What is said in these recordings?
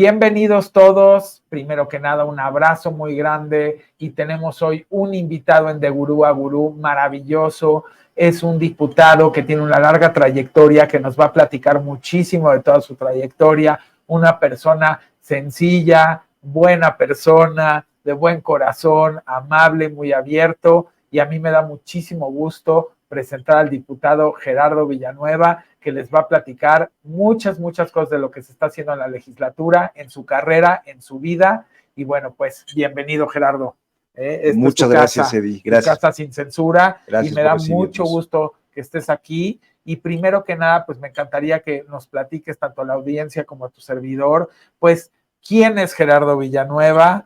Bienvenidos todos. Primero que nada, un abrazo muy grande y tenemos hoy un invitado en De Gurú a Gurú maravilloso. Es un diputado que tiene una larga trayectoria, que nos va a platicar muchísimo de toda su trayectoria. Una persona sencilla, buena persona, de buen corazón, amable, muy abierto. Y a mí me da muchísimo gusto presentar al diputado Gerardo Villanueva, que les va a platicar muchas cosas de lo que se está haciendo en la legislatura, en su carrera, en su vida. Y bueno, pues bienvenido, Gerardo. Muchas gracias, Eddie. Gracias. Tu casa sin censura. Gracias, y me da mucho gusto que estés aquí. Y primero que nada, pues me encantaría que nos platiques tanto a la audiencia como a tu servidor, pues, ¿quién es Gerardo Villanueva?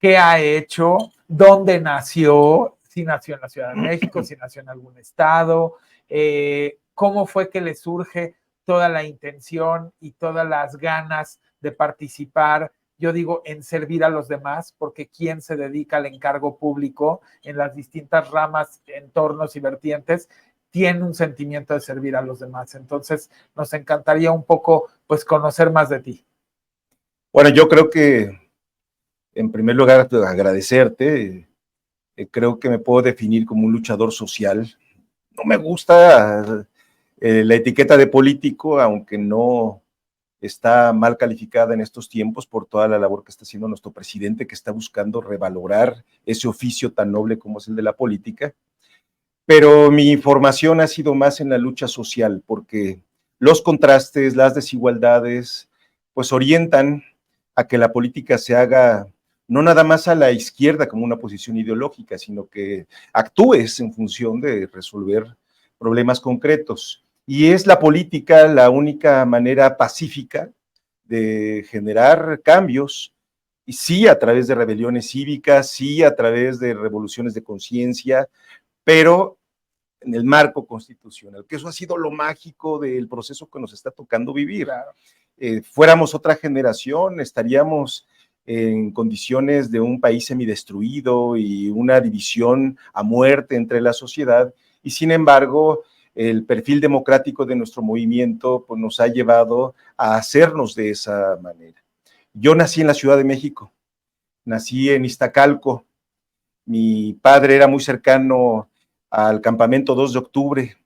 ¿Qué ha hecho? ¿Dónde nació? Si nació en la Ciudad de México, si nació en algún estado, cómo fue que le surge toda la intención y todas las ganas de participar, yo digo, en servir a los demás, porque quien se dedica al encargo público en las distintas ramas, entornos y vertientes, tiene un sentimiento de servir a los demás. Entonces, nos encantaría un poco, pues, conocer más de ti. Bueno, yo creo que, en primer lugar, agradecerte. Creo que me puedo definir como un luchador social. No me gusta la etiqueta de político, aunque no está mal calificada en estos tiempos por toda la labor que está haciendo nuestro presidente, que está buscando revalorar ese oficio tan noble como es el de la política. Pero mi formación ha sido más en la lucha social, porque los contrastes, las desigualdades, pues orientan a que la política se haga no nada más a la izquierda como una posición ideológica, sino que actúes en función de resolver problemas concretos. Y es la política la única manera pacífica de generar cambios, y sí a través de rebeliones cívicas, sí a través de revoluciones de conciencia, pero en el marco constitucional, que eso ha sido lo mágico del proceso que nos está tocando vivir. Claro. Fuéramos otra generación, estaríamos en condiciones de un país semidestruido y una división a muerte entre la sociedad, y sin embargo, el perfil democrático de nuestro movimiento pues, nos ha llevado a hacernos de esa manera. Yo nací en la Ciudad de México, nací en Iztacalco, mi padre era muy cercano al campamento 2 de octubre,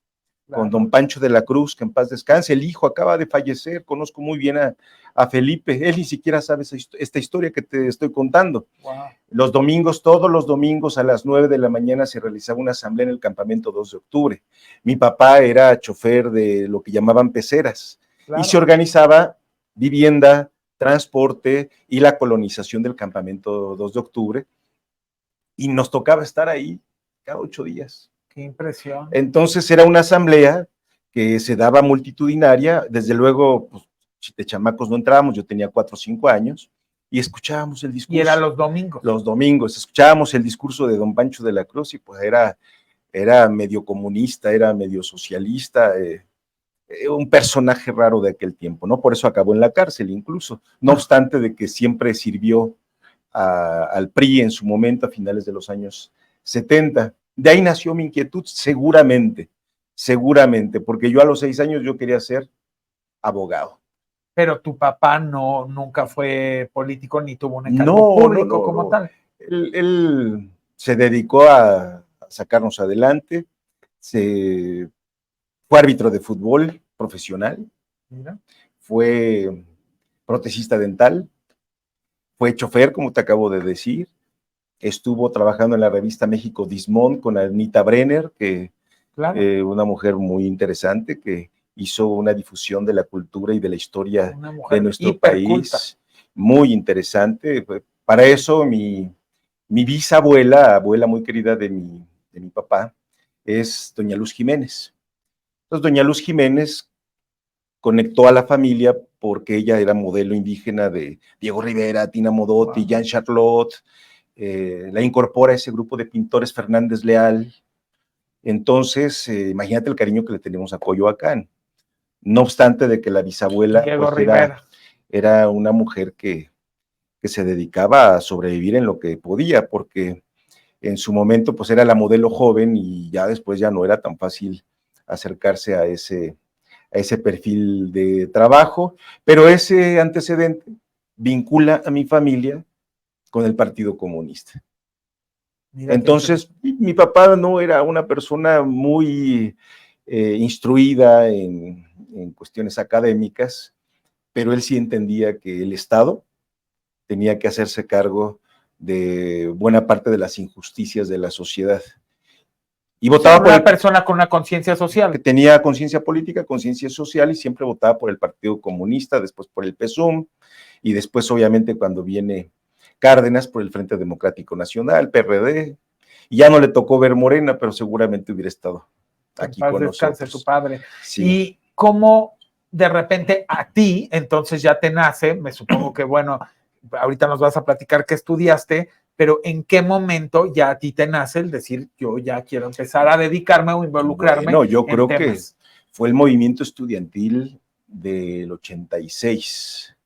con don Pancho de la Cruz, que en paz descanse. El hijo acaba de fallecer, conozco muy bien a Felipe, él ni siquiera sabe esta historia que te estoy contando. Wow. Los domingos, todos los domingos a las 9 de la mañana se realizaba una asamblea en el campamento 2 de octubre. Mi papá era chofer de lo que llamaban peceras, claro, y se organizaba vivienda, transporte y la colonización del campamento 2 de octubre, y nos tocaba estar ahí cada 8 días. Qué impresión. Entonces era una asamblea que se daba multitudinaria, desde luego, pues, de chamacos no entrábamos, yo tenía 4 o 5 años, y escuchábamos el discurso. Y era los domingos. Los domingos, escuchábamos el discurso de don Pancho de la Cruz, y pues era medio comunista, era medio socialista, un personaje raro de aquel tiempo, ¿no? Por eso acabó en la cárcel incluso, no obstante de que siempre sirvió al PRI en su momento a finales de los años 70. De ahí nació mi inquietud, seguramente, porque yo a los 6 años yo quería ser abogado. Pero tu papá nunca fue político ni tuvo un encargo público como tal. Él se dedicó a sacarnos adelante, fue árbitro de fútbol profesional, mira, fue protesista dental, fue chofer, como te acabo de decir, estuvo trabajando en la revista México Dismont con Anita Brenner, que claro, una mujer muy interesante que hizo una difusión de la cultura y de la historia de nuestro país, muy interesante. Para eso mi bisabuela, abuela muy querida de mi papá, es doña Luz Jiménez. Entonces doña Luz Jiménez conectó a la familia porque ella era modelo indígena de Diego Rivera, Tina Modotti, wow, Jean Charlotte, la incorpora a ese grupo de pintores Fernández Leal. Entonces, imagínate el cariño que le tenemos a Coyoacán. No obstante de que la bisabuela pues, era una mujer que se dedicaba a sobrevivir en lo que podía, porque en su momento pues era la modelo joven y ya después ya no era tan fácil acercarse a ese perfil de trabajo, pero ese antecedente vincula a mi familia con el Partido Comunista. Mira, Entonces, mi papá no era una persona muy instruida en cuestiones académicas, pero él sí entendía que el Estado tenía que hacerse cargo de buena parte de las injusticias de la sociedad. Y votaba por una persona con una conciencia social. Que tenía conciencia política, conciencia social, y siempre votaba por el Partido Comunista, después por el PSUM, y después, obviamente, cuando viene Cárdenas, por el Frente Democrático Nacional, PRD, y ya no le tocó ver Morena, pero seguramente hubiera estado aquí en paz con descanse nosotros. tu padre. Sí. Y cómo de repente a ti, entonces ya te nace, me supongo que bueno, ahorita nos vas a platicar qué estudiaste, pero ¿en qué momento ya a ti te nace el decir, yo ya quiero empezar a dedicarme o involucrarme? Bueno, yo creo temas? Que fue el movimiento estudiantil del 86,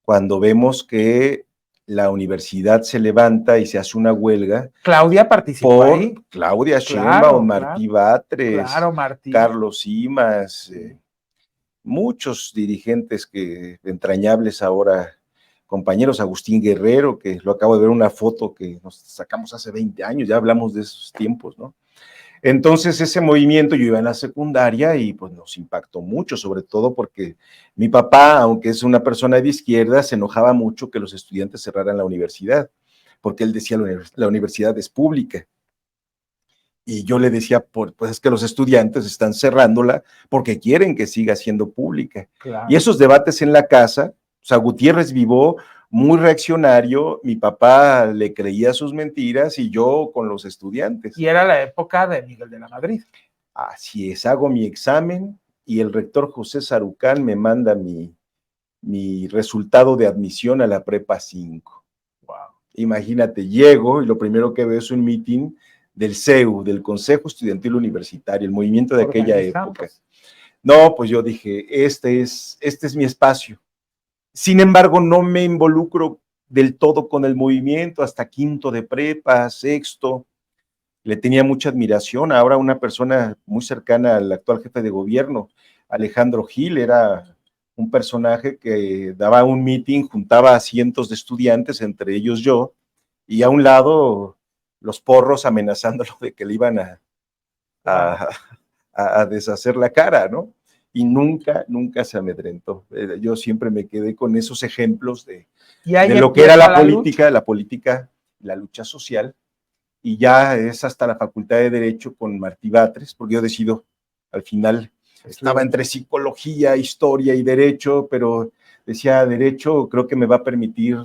cuando vemos que la universidad se levanta y se hace una huelga. Claudia participó por ahí. Claudia Sheinbaum, Martí Batres, Martí. Carlos Simas, muchos dirigentes entrañables ahora, compañeros, Agustín Guerrero, que lo acabo de ver una foto que nos sacamos hace 20 años, ya hablamos de esos tiempos, ¿no? Entonces ese movimiento, yo iba en la secundaria y pues nos impactó mucho, sobre todo porque mi papá, aunque es una persona de izquierda, se enojaba mucho que los estudiantes cerraran la universidad, porque él decía la universidad es pública. Y yo le decía, pues es que los estudiantes están cerrándola porque quieren que siga siendo pública. Claro. Y esos debates en la casa, o sea, Gutiérrez Vivó, muy reaccionario, mi papá le creía sus mentiras y yo con los estudiantes. Y era la época de Miguel de la Madrid. Así es, hago mi examen y el rector José Sarucán me manda mi resultado de admisión a la prepa 5. Wow. Imagínate, llego y lo primero que veo es un meeting del CEU, del Consejo Estudiantil Universitario, el movimiento de aquella época. No, pues yo dije, este es mi espacio. Sin embargo, no me involucro del todo con el movimiento hasta quinto de prepa, sexto. Le tenía mucha admiración. Ahora una persona muy cercana al actual jefe de gobierno, Alejandro Gil, era un personaje que daba un meeting, juntaba a cientos de estudiantes, entre ellos yo, y a un lado los porros amenazándolo de que le iban a deshacer la cara, ¿no? Y nunca se amedrentó. Yo siempre me quedé con esos ejemplos de lo que era la política, la lucha social, y ya es hasta la Facultad de Derecho con Martí Batres, porque yo decido, al final, estaba entre psicología, historia y derecho, pero decía, derecho creo que me va a permitir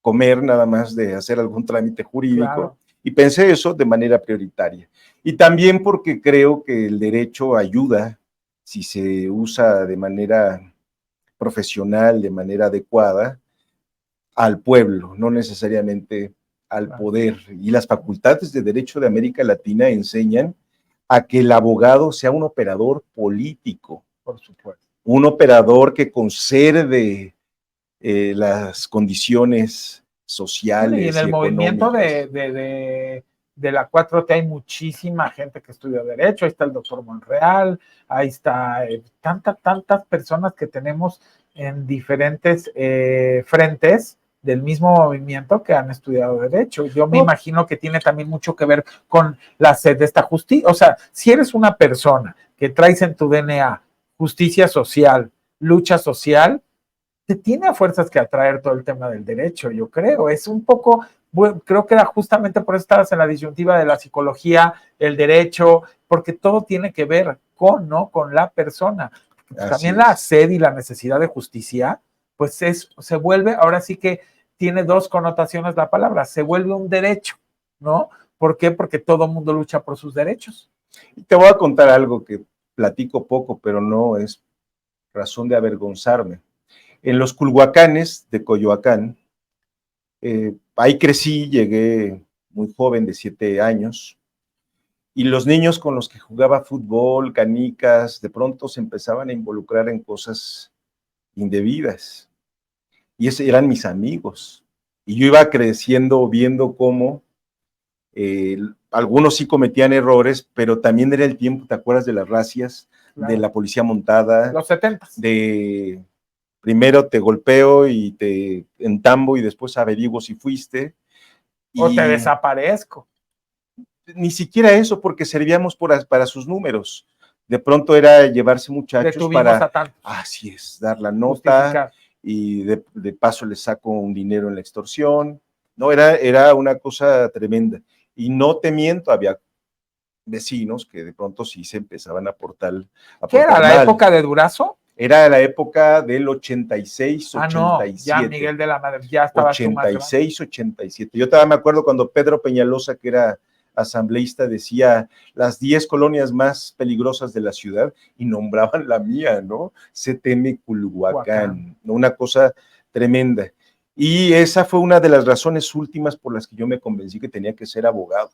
comer nada más de hacer algún trámite jurídico, claro. Y pensé eso de manera prioritaria. Y también porque creo que el derecho ayuda, si se usa de manera profesional, de manera adecuada, al pueblo, no necesariamente al poder. Y las facultades de Derecho de América Latina enseñan a que el abogado sea un operador político. Por supuesto. Un operador que conserve las condiciones sociales y en el movimiento de la 4T hay muchísima gente que estudia Derecho. Ahí está el doctor Monreal, ahí está tantas personas que tenemos en diferentes frentes del mismo movimiento que han estudiado Derecho. Yo me imagino que tiene también mucho que ver con la sed de esta justicia. O sea, si eres una persona que traes en tu DNA justicia social, lucha social, te tiene a fuerzas que atraer todo el tema del derecho, yo creo. Es un poco, bueno, creo que era justamente por eso estabas en la disyuntiva de la psicología, el derecho, porque todo tiene que ver con, ¿no? Con la persona. Pues también la sed y la necesidad de justicia, pues se vuelve, ahora sí que tiene dos connotaciones la palabra, se vuelve un derecho, ¿no? ¿Por qué? Porque todo mundo lucha por sus derechos. Te voy a contar algo que platico poco, pero no es razón de avergonzarme. En los Culhuacanes de Coyoacán, ahí crecí, llegué muy joven, de 7 años, y los niños con los que jugaba fútbol, canicas, de pronto se empezaban a involucrar en cosas indebidas. Y esos eran mis amigos. Y yo iba creciendo viendo cómo algunos sí cometían errores, pero también era el tiempo, ¿te acuerdas de las racias? Claro. De la policía montada. Los 70. primero te golpeo y te entambo y después averiguo si fuiste. O te desaparezco. Ni siquiera eso, porque servíamos para sus números. De pronto era llevarse muchachos Detuvimos a tantos. Así es, dar la nota Justificar. y de paso les saco un dinero en la extorsión. No, era una cosa tremenda. Y no te miento, había vecinos que de pronto sí se empezaban a portar ¿Qué era, la mal. época de Durazo? Era la época del 86, No, 87. ya Miguel de la Madre, ya estabas tú más grande. 86, 87. Yo todavía me acuerdo cuando Pedro Peñalosa, que era asambleísta, decía las 10 colonias más peligrosas de la ciudad y nombraban la mía, ¿no? CTM Culhuacán, una cosa tremenda. Y esa fue una de las razones últimas por las que yo me convencí que tenía que ser abogado,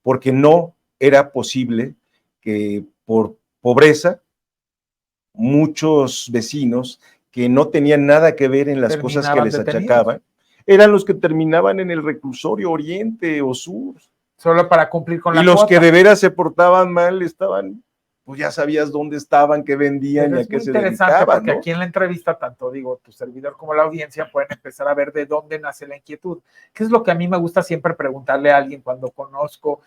porque no era posible que por pobreza muchos vecinos que no tenían nada que ver en las cosas que les achacaban, eran los que terminaban en el reclusorio Oriente o Sur. Solo para cumplir con la cuota. Y los que de veras se portaban mal estaban, pues ya sabías dónde estaban, qué vendían y a qué se dedicaban, porque ¿no? aquí en la entrevista, tanto digo, tu servidor como la audiencia pueden empezar a ver de dónde nace la inquietud. ¿Qué es lo que a mí me gusta siempre preguntarle a alguien cuando conozco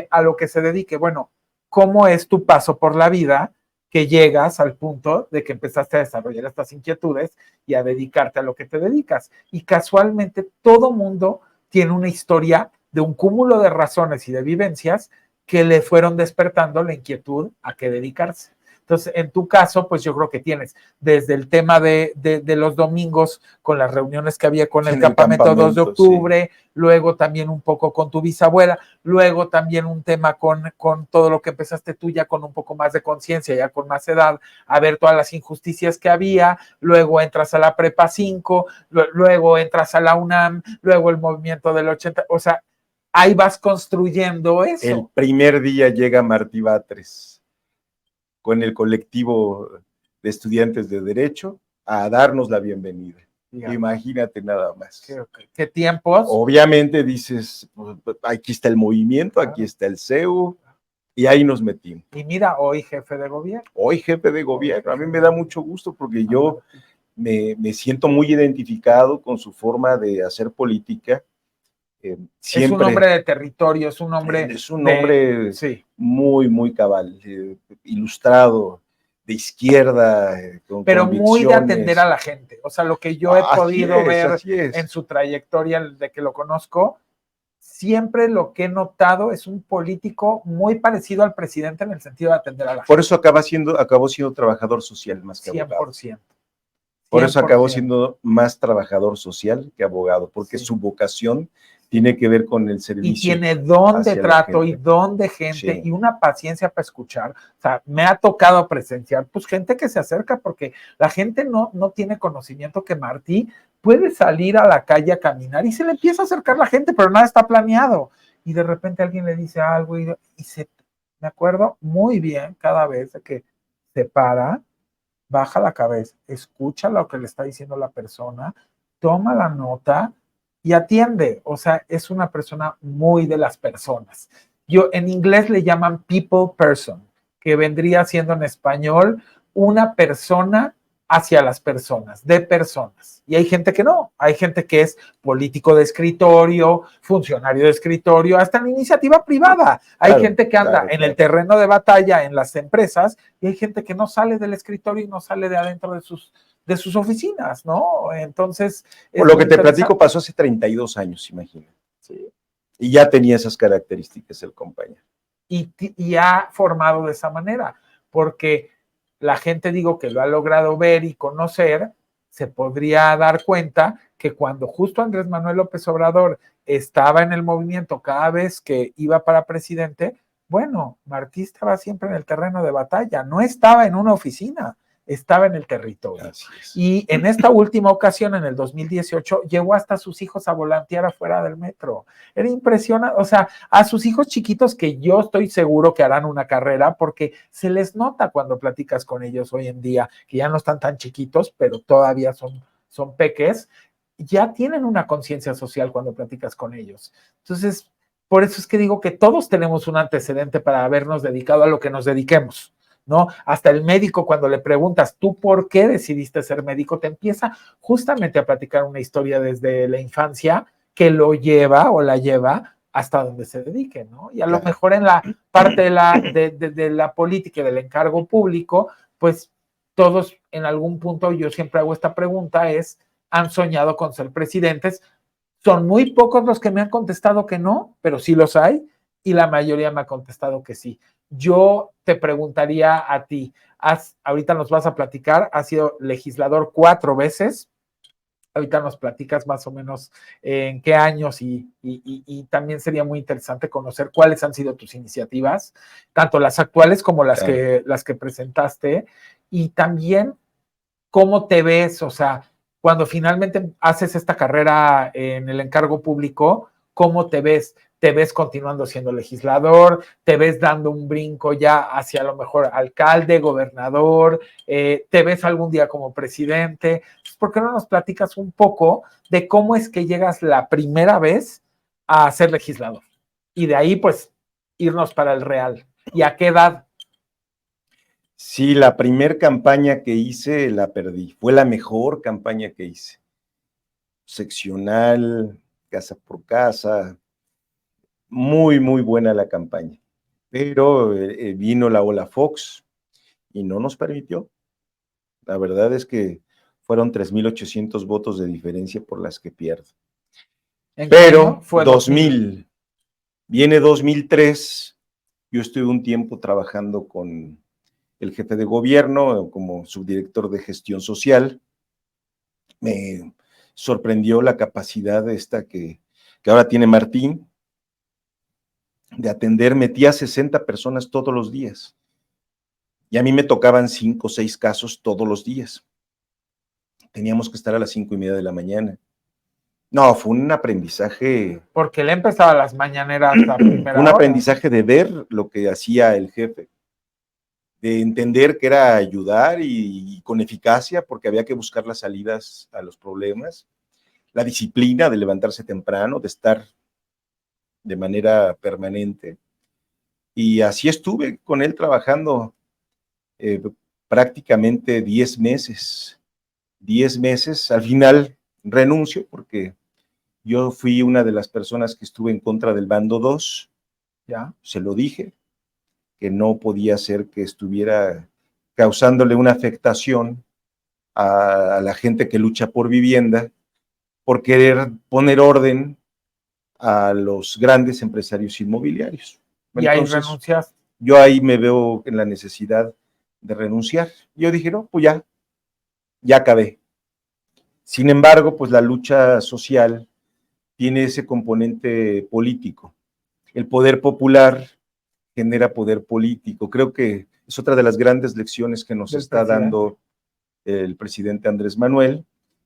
a lo que se dedique? Bueno, ¿cómo es tu paso por la vida que llegas al punto de que empezaste a desarrollar estas inquietudes y a dedicarte a lo que te dedicas? Y casualmente todo mundo tiene una historia de un cúmulo de razones y de vivencias que le fueron despertando la inquietud a qué dedicarse. Entonces, en tu caso, pues yo creo que tienes desde el tema de los domingos con las reuniones que había con el campamento 2 de octubre, sí. Luego también un poco con tu bisabuela, luego también un tema con todo lo que empezaste tú ya con un poco más de conciencia, ya con más edad, a ver todas las injusticias que había, luego entras a la Prepa 5, luego entras a la UNAM, luego el movimiento del 80, o sea, ahí vas construyendo eso. El primer día llega Martí Batres con el colectivo de estudiantes de Derecho a darnos la bienvenida. Digamos. Imagínate nada más. ¿Qué tiempos? Obviamente dices, pues, aquí está el movimiento, claro. Aquí está el CEU, y ahí nos metimos. Y mira, hoy jefe de gobierno. Hoy jefe de gobierno. A mí me da mucho gusto porque yo me siento muy identificado con su forma de hacer política. Siempre, es un hombre de territorio, es un hombre sí. muy, muy cabal, ilustrado, de izquierda, con pero muy de atender a la gente. O sea, lo que yo he podido ver en su trayectoria, de que lo conozco, siempre lo que he notado es un político muy parecido al presidente en el sentido de atender a la gente. Por eso acabó siendo trabajador social más que 100%. abogado. Por eso acabó siendo más trabajador social que abogado, porque su vocación tiene que ver con el servicio. Y tiene don de trato y don de gente y una paciencia para escuchar. O sea, me ha tocado presenciar, pues, gente que se acerca porque la gente no tiene conocimiento que Martí puede salir a la calle a caminar y se le empieza a acercar la gente, pero nada está planeado. Y de repente alguien le dice algo y me acuerdo muy bien cada vez de que se para, baja la cabeza, escucha lo que le está diciendo la persona, toma la nota y atiende. O sea, es una persona muy de las personas. En inglés le llaman people person, que vendría siendo en español una persona hacia las personas, de personas. Y hay gente que no, hay gente que es político de escritorio, funcionario de escritorio, hasta en iniciativa privada. Hay gente que anda en el terreno de batalla en las empresas y hay gente que no sale del escritorio y no sale de adentro de sus oficinas, ¿no? Entonces... Por lo que te platico pasó hace 32 años, imagina. Sí. Y ya tenía esas características el compañero. Y ha formado de esa manera, porque la gente, digo, que lo ha logrado ver y conocer, se podría dar cuenta que cuando justo Andrés Manuel López Obrador estaba en el movimiento cada vez que iba para presidente, bueno, Martí estaba siempre en el terreno de batalla, no estaba en una oficina, estaba en el territorio. Y en esta última ocasión, en el 2018, llevó hasta a sus hijos a volantear afuera del metro. Era impresionante, o sea, a sus hijos chiquitos que yo estoy seguro que harán una carrera porque se les nota cuando platicas con ellos hoy en día, que ya no están tan chiquitos, pero todavía son peques, ya tienen una conciencia social cuando platicas con ellos. Entonces, por eso es que digo que todos tenemos un antecedente para habernos dedicado a lo que nos dediquemos, ¿no? Hasta el médico, cuando le preguntas, ¿tú por qué decidiste ser médico? Te empieza justamente a platicar una historia desde la infancia que lo lleva o la lleva hasta donde se dedique, ¿no? Y a lo mejor en la parte de la política y del encargo público, pues todos en algún punto, yo siempre hago esta pregunta, ¿han soñado con ser presidentes? Son muy pocos los que me han contestado que no, pero sí los hay, y la mayoría me ha contestado que sí. Yo te preguntaría a ti, ahorita nos vas a platicar, has sido legislador 4 veces, ahorita nos platicas más o menos en qué años y también sería muy interesante conocer cuáles han sido tus iniciativas, tanto las actuales como las que presentaste, y también cómo te ves, o sea, cuando finalmente haces esta carrera en el encargo público, ¿cómo te ves? ¿Te ves continuando siendo legislador? ¿Te ves dando un brinco ya hacia a lo mejor alcalde, gobernador? ¿Te ves algún día como presidente? ¿Por qué no nos platicas un poco de cómo es que llegas la primera vez a ser legislador? Y de ahí, pues, irnos para el real. ¿Y a qué edad? Sí, la primer campaña que hice la perdí. Fue la mejor campaña que hice. Seccional, casa por casa. Muy, muy buena la campaña. Pero vino la ola Fox y no nos permitió. La verdad es que fueron 3,800 votos de diferencia por las que pierdo. Pero fue 2000, viene 2003, yo estuve un tiempo trabajando con el jefe de gobierno como subdirector de gestión social. Me sorprendió la capacidad esta que ahora tiene Martín de atender. Metía 60 personas todos los días y a mí me tocaban 5 o 6 casos todos los días. Teníamos que estar a las 5:30 de la mañana. No, fue un aprendizaje. Porque él empezaba las mañaneras a primera Fue un hora. aprendizaje de ver lo que hacía el jefe, de entender que era ayudar y con eficacia, porque había que buscar las salidas a los problemas, la disciplina de levantarse temprano, de estar de manera permanente. Y así estuve con él trabajando prácticamente 10 meses. 10 meses, al final renuncio porque yo fui una de las personas que estuve en contra del bando 2, ¿Ya? Se lo dije, que no podía ser que estuviera causándole una afectación a la gente que lucha por vivienda, por querer poner orden a los grandes empresarios inmobiliarios. Y ahí renunciaste. Yo ahí me veo en la necesidad de renunciar. Yo dije, no, pues ya acabé. Sin embargo, pues la lucha social tiene ese componente político. El poder popular genera poder político. Creo que es otra de las grandes lecciones que nos está dando el presidente Andrés Manuel,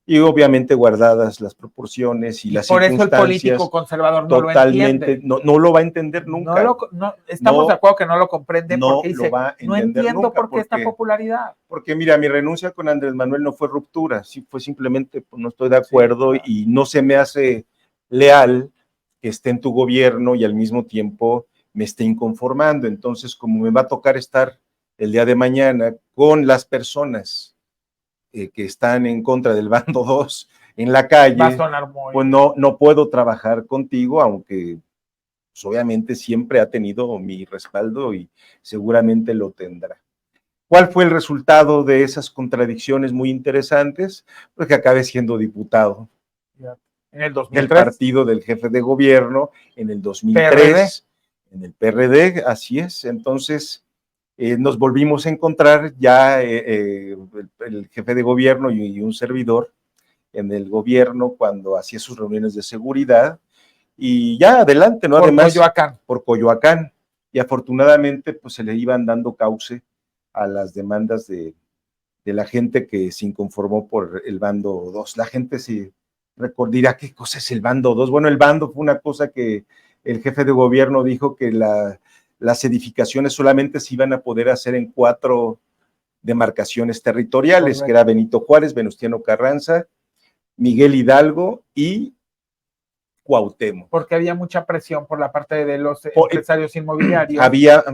y obviamente guardadas las proporciones y las circunstancias. Por eso el político conservador no totalmente, lo entiende. No lo va a entender nunca. Estamos de acuerdo que no lo comprende porque lo dice, va a no entender entiendo nunca, por qué esta popularidad. Porque mira, mi renuncia con Andrés Manuel no fue ruptura, sí fue simplemente, pues, no estoy de acuerdo, sí, claro, y no se me hace leal que esté en tu gobierno y al mismo tiempo me esté inconformando. Entonces, como me va a tocar estar el día de mañana con las personas que están en contra del bando 2 en la calle, va a sonar muy... pues no puedo trabajar contigo, aunque pues, obviamente siempre ha tenido mi respaldo y seguramente lo tendrá. ¿Cuál fue el resultado de esas contradicciones muy interesantes? Pues que acabé siendo diputado. En el 2003. Del partido del jefe de gobierno, en el 2003, PRD. En el PRD, así es. Entonces, nos volvimos a encontrar ya el jefe de gobierno y un servidor en el gobierno cuando hacía sus reuniones de seguridad, y ya adelante, ¿no? Además, por Coyoacán. Y afortunadamente, pues se le iban dando cauce a las demandas de la gente que se inconformó por el bando 2. La gente se recordará qué cosa es el bando 2. Bueno, el bando fue una cosa que el jefe de gobierno dijo que las edificaciones solamente se iban a poder hacer en 4 demarcaciones territoriales, correcto, que era Benito Juárez, Venustiano Carranza, Miguel Hidalgo y Cuauhtémoc. Porque había mucha presión por la parte de los empresarios inmobiliarios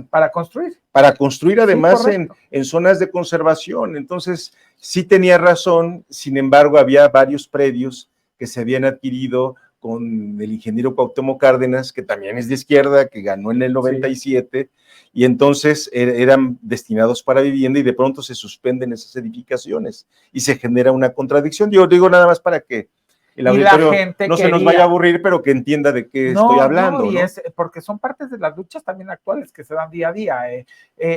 para construir. Para construir además en zonas de conservación. Entonces, sí tenía razón, sin embargo, había varios predios que se habían adquirido con el ingeniero Cuauhtémoc Cárdenas, que también es de izquierda, que ganó en el 97, y entonces eran destinados para vivienda y de pronto se suspenden esas edificaciones y se genera una contradicción. Yo digo nada más para que el auditorio no se nos vaya a aburrir, pero que entienda de qué estoy hablando. Y es porque son partes de las luchas también actuales que se dan día a día.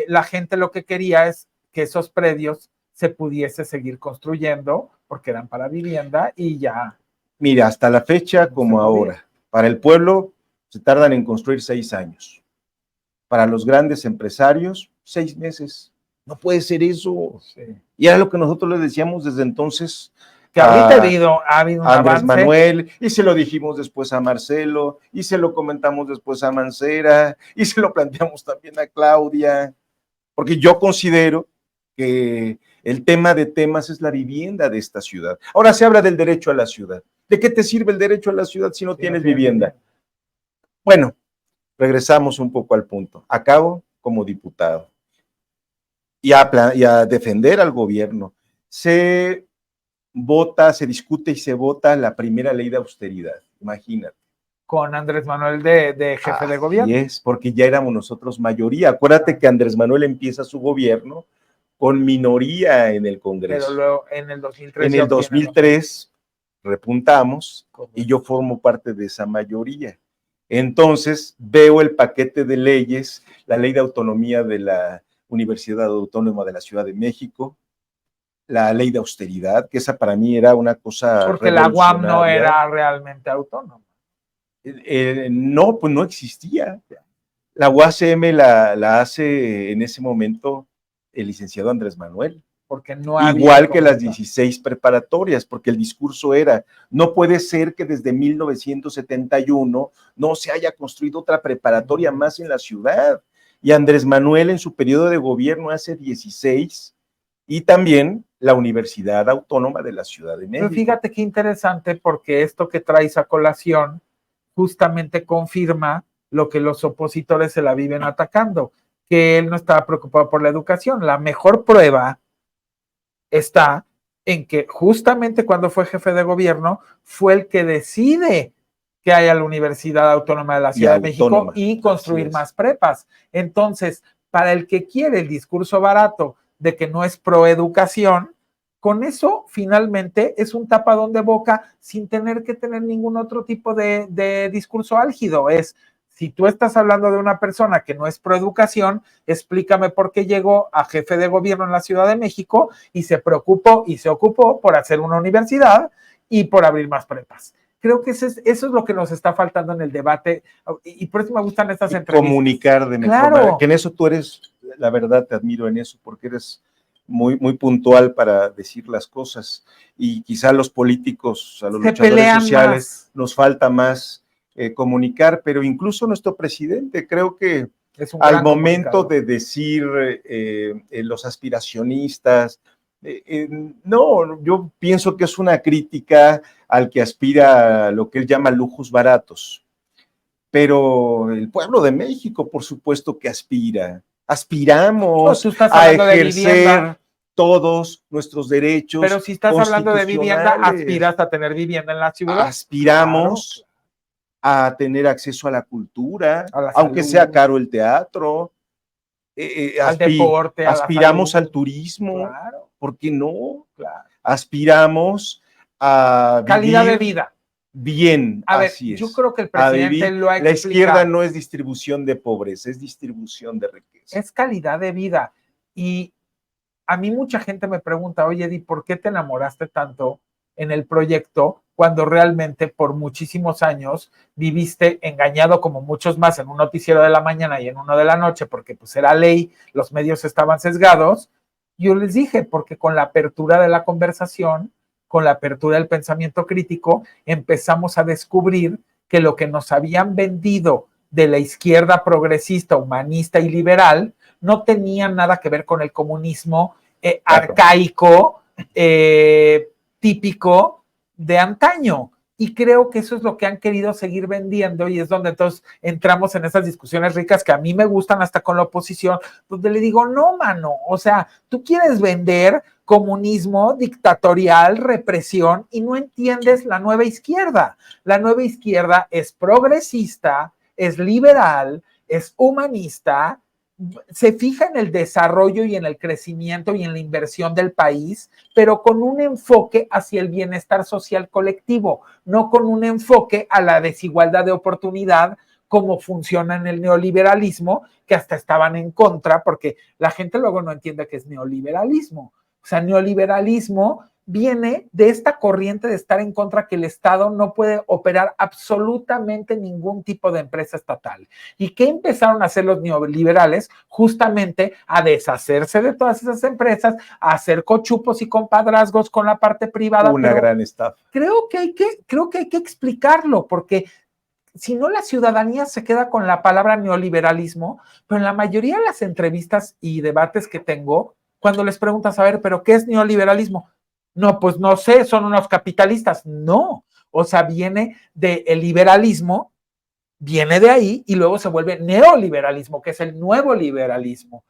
La gente lo que quería es que esos predios se pudiese seguir construyendo porque eran para vivienda y ya. Mira, hasta la fecha como ahora, para el pueblo se tardan en construir 6 años. Para los grandes empresarios, 6 meses. No puede ser eso. Sí. Y era lo que nosotros les decíamos desde entonces. Que ahorita ha habido un Andrés avance. Manuel, y se lo dijimos después a Marcelo, y se lo comentamos después a Mancera, y se lo planteamos también a Claudia, porque yo considero que el tema de temas es la vivienda de esta ciudad. Ahora se habla del derecho a la ciudad. ¿De qué te sirve el derecho a la ciudad si no tienes vivienda? Bueno, regresamos un poco al punto. Acabo como diputado y a defender al gobierno. Se discute y se vota la primera ley de austeridad, imagínate. Con Andrés Manuel de jefe de gobierno. Y es, porque ya éramos nosotros mayoría. Acuérdate que Andrés Manuel empieza su gobierno con minoría en el Congreso. Pero luego en el 2003. En el 2003 repuntamos y yo formo parte de esa mayoría. Entonces veo el paquete de leyes, la ley de autonomía de la Universidad Autónoma de la Ciudad de México, la ley de austeridad, que esa para mí era una cosa porque la UAM no era realmente autónoma. No, pues no existía. La UACM la hace en ese momento el licenciado Andrés Manuel. Porque no igual que las 16 preparatorias, porque el discurso era, no puede ser que desde 1971 no se haya construido otra preparatoria más en la ciudad. Y Andrés Manuel en su periodo de gobierno hace 16, y también la Universidad Autónoma de la Ciudad de México. Pero fíjate qué interesante, porque esto que traes a colación justamente confirma lo que los opositores se la viven atacando, que él no estaba preocupado por la educación. La mejor prueba está en que justamente cuando fue jefe de gobierno fue el que decide que haya la Universidad Autónoma de la Ciudad de México y construir más prepas. Entonces, para el que quiere el discurso barato de que no es proeducación, con eso finalmente es un tapadón de boca sin tener que tener ningún otro tipo de discurso álgido. Es, si tú estás hablando de una persona que no es proeducación, explícame por qué llegó a jefe de gobierno en la Ciudad de México y se preocupó y se ocupó por hacer una universidad y por abrir más prepas. Creo que eso es lo que nos está faltando en el debate, y por eso me gustan estas entrevistas. Comunicar de mejor manera, que en eso tú eres, la verdad te admiro en eso, porque eres muy, muy puntual para decir las cosas, y quizá los políticos, a los luchadores sociales, nos falta más comunicar, pero incluso nuestro presidente, creo que al momento de decir los aspiracionistas, no, yo pienso que es una crítica al que aspira a lo que él llama lujos baratos, pero el pueblo de México, por supuesto que aspiramos a ejercer todos nuestros derechos. Pero si estás hablando de vivienda, aspiras a tener vivienda en la ciudad. Aspiramos a tener acceso a la cultura, aunque sea caro el teatro, al deporte, aspiramos al turismo, claro. ¿Por qué no? Claro. Aspiramos a calidad de vida. Bien, a ver, así es. Yo creo que el presidente lo ha explicado. La izquierda no es distribución de pobreza, es distribución de riqueza. Es calidad de vida. Y a mí mucha gente me pregunta, oye, Eddie, ¿por qué te enamoraste tanto en el proyecto cuando realmente por muchísimos años viviste engañado como muchos más en un noticiero de la mañana y en uno de la noche, porque pues era ley, los medios estaban sesgados? Yo les dije, porque con la apertura de la conversación, con la apertura del pensamiento crítico, empezamos a descubrir que lo que nos habían vendido de la izquierda progresista, humanista y liberal no tenía nada que ver con el comunismo arcaico, típico de antaño. Y creo que eso es lo que han querido seguir vendiendo y es donde entonces entramos en esas discusiones ricas que a mí me gustan hasta con la oposición, donde le digo, no, mano, o sea, tú quieres vender comunismo, dictatorial, represión y no entiendes la nueva izquierda. La nueva izquierda es progresista, es liberal, es humanista, se fija en el desarrollo y en el crecimiento y en la inversión del país, pero con un enfoque hacia el bienestar social colectivo, no con un enfoque a la desigualdad de oportunidad, como funciona en el neoliberalismo, que hasta estaban en contra, porque la gente luego no entiende qué es neoliberalismo. O sea, neoliberalismo viene de esta corriente de estar en contra que el Estado no puede operar absolutamente ningún tipo de empresa estatal. ¿Y qué empezaron a hacer los neoliberales? Justamente a deshacerse de todas esas empresas, a hacer cochupos y compadrazgos con la parte privada. Una gran estafa. Creo que hay que explicarlo, porque si no, la ciudadanía se queda con la palabra neoliberalismo, pero en la mayoría de las entrevistas y debates que tengo, cuando les preguntas, a ver, ¿pero qué es neoliberalismo? No, pues no sé, son unos capitalistas. No, o sea, viene del liberalismo, viene de ahí y luego se vuelve neoliberalismo, que es el nuevo liberalismo.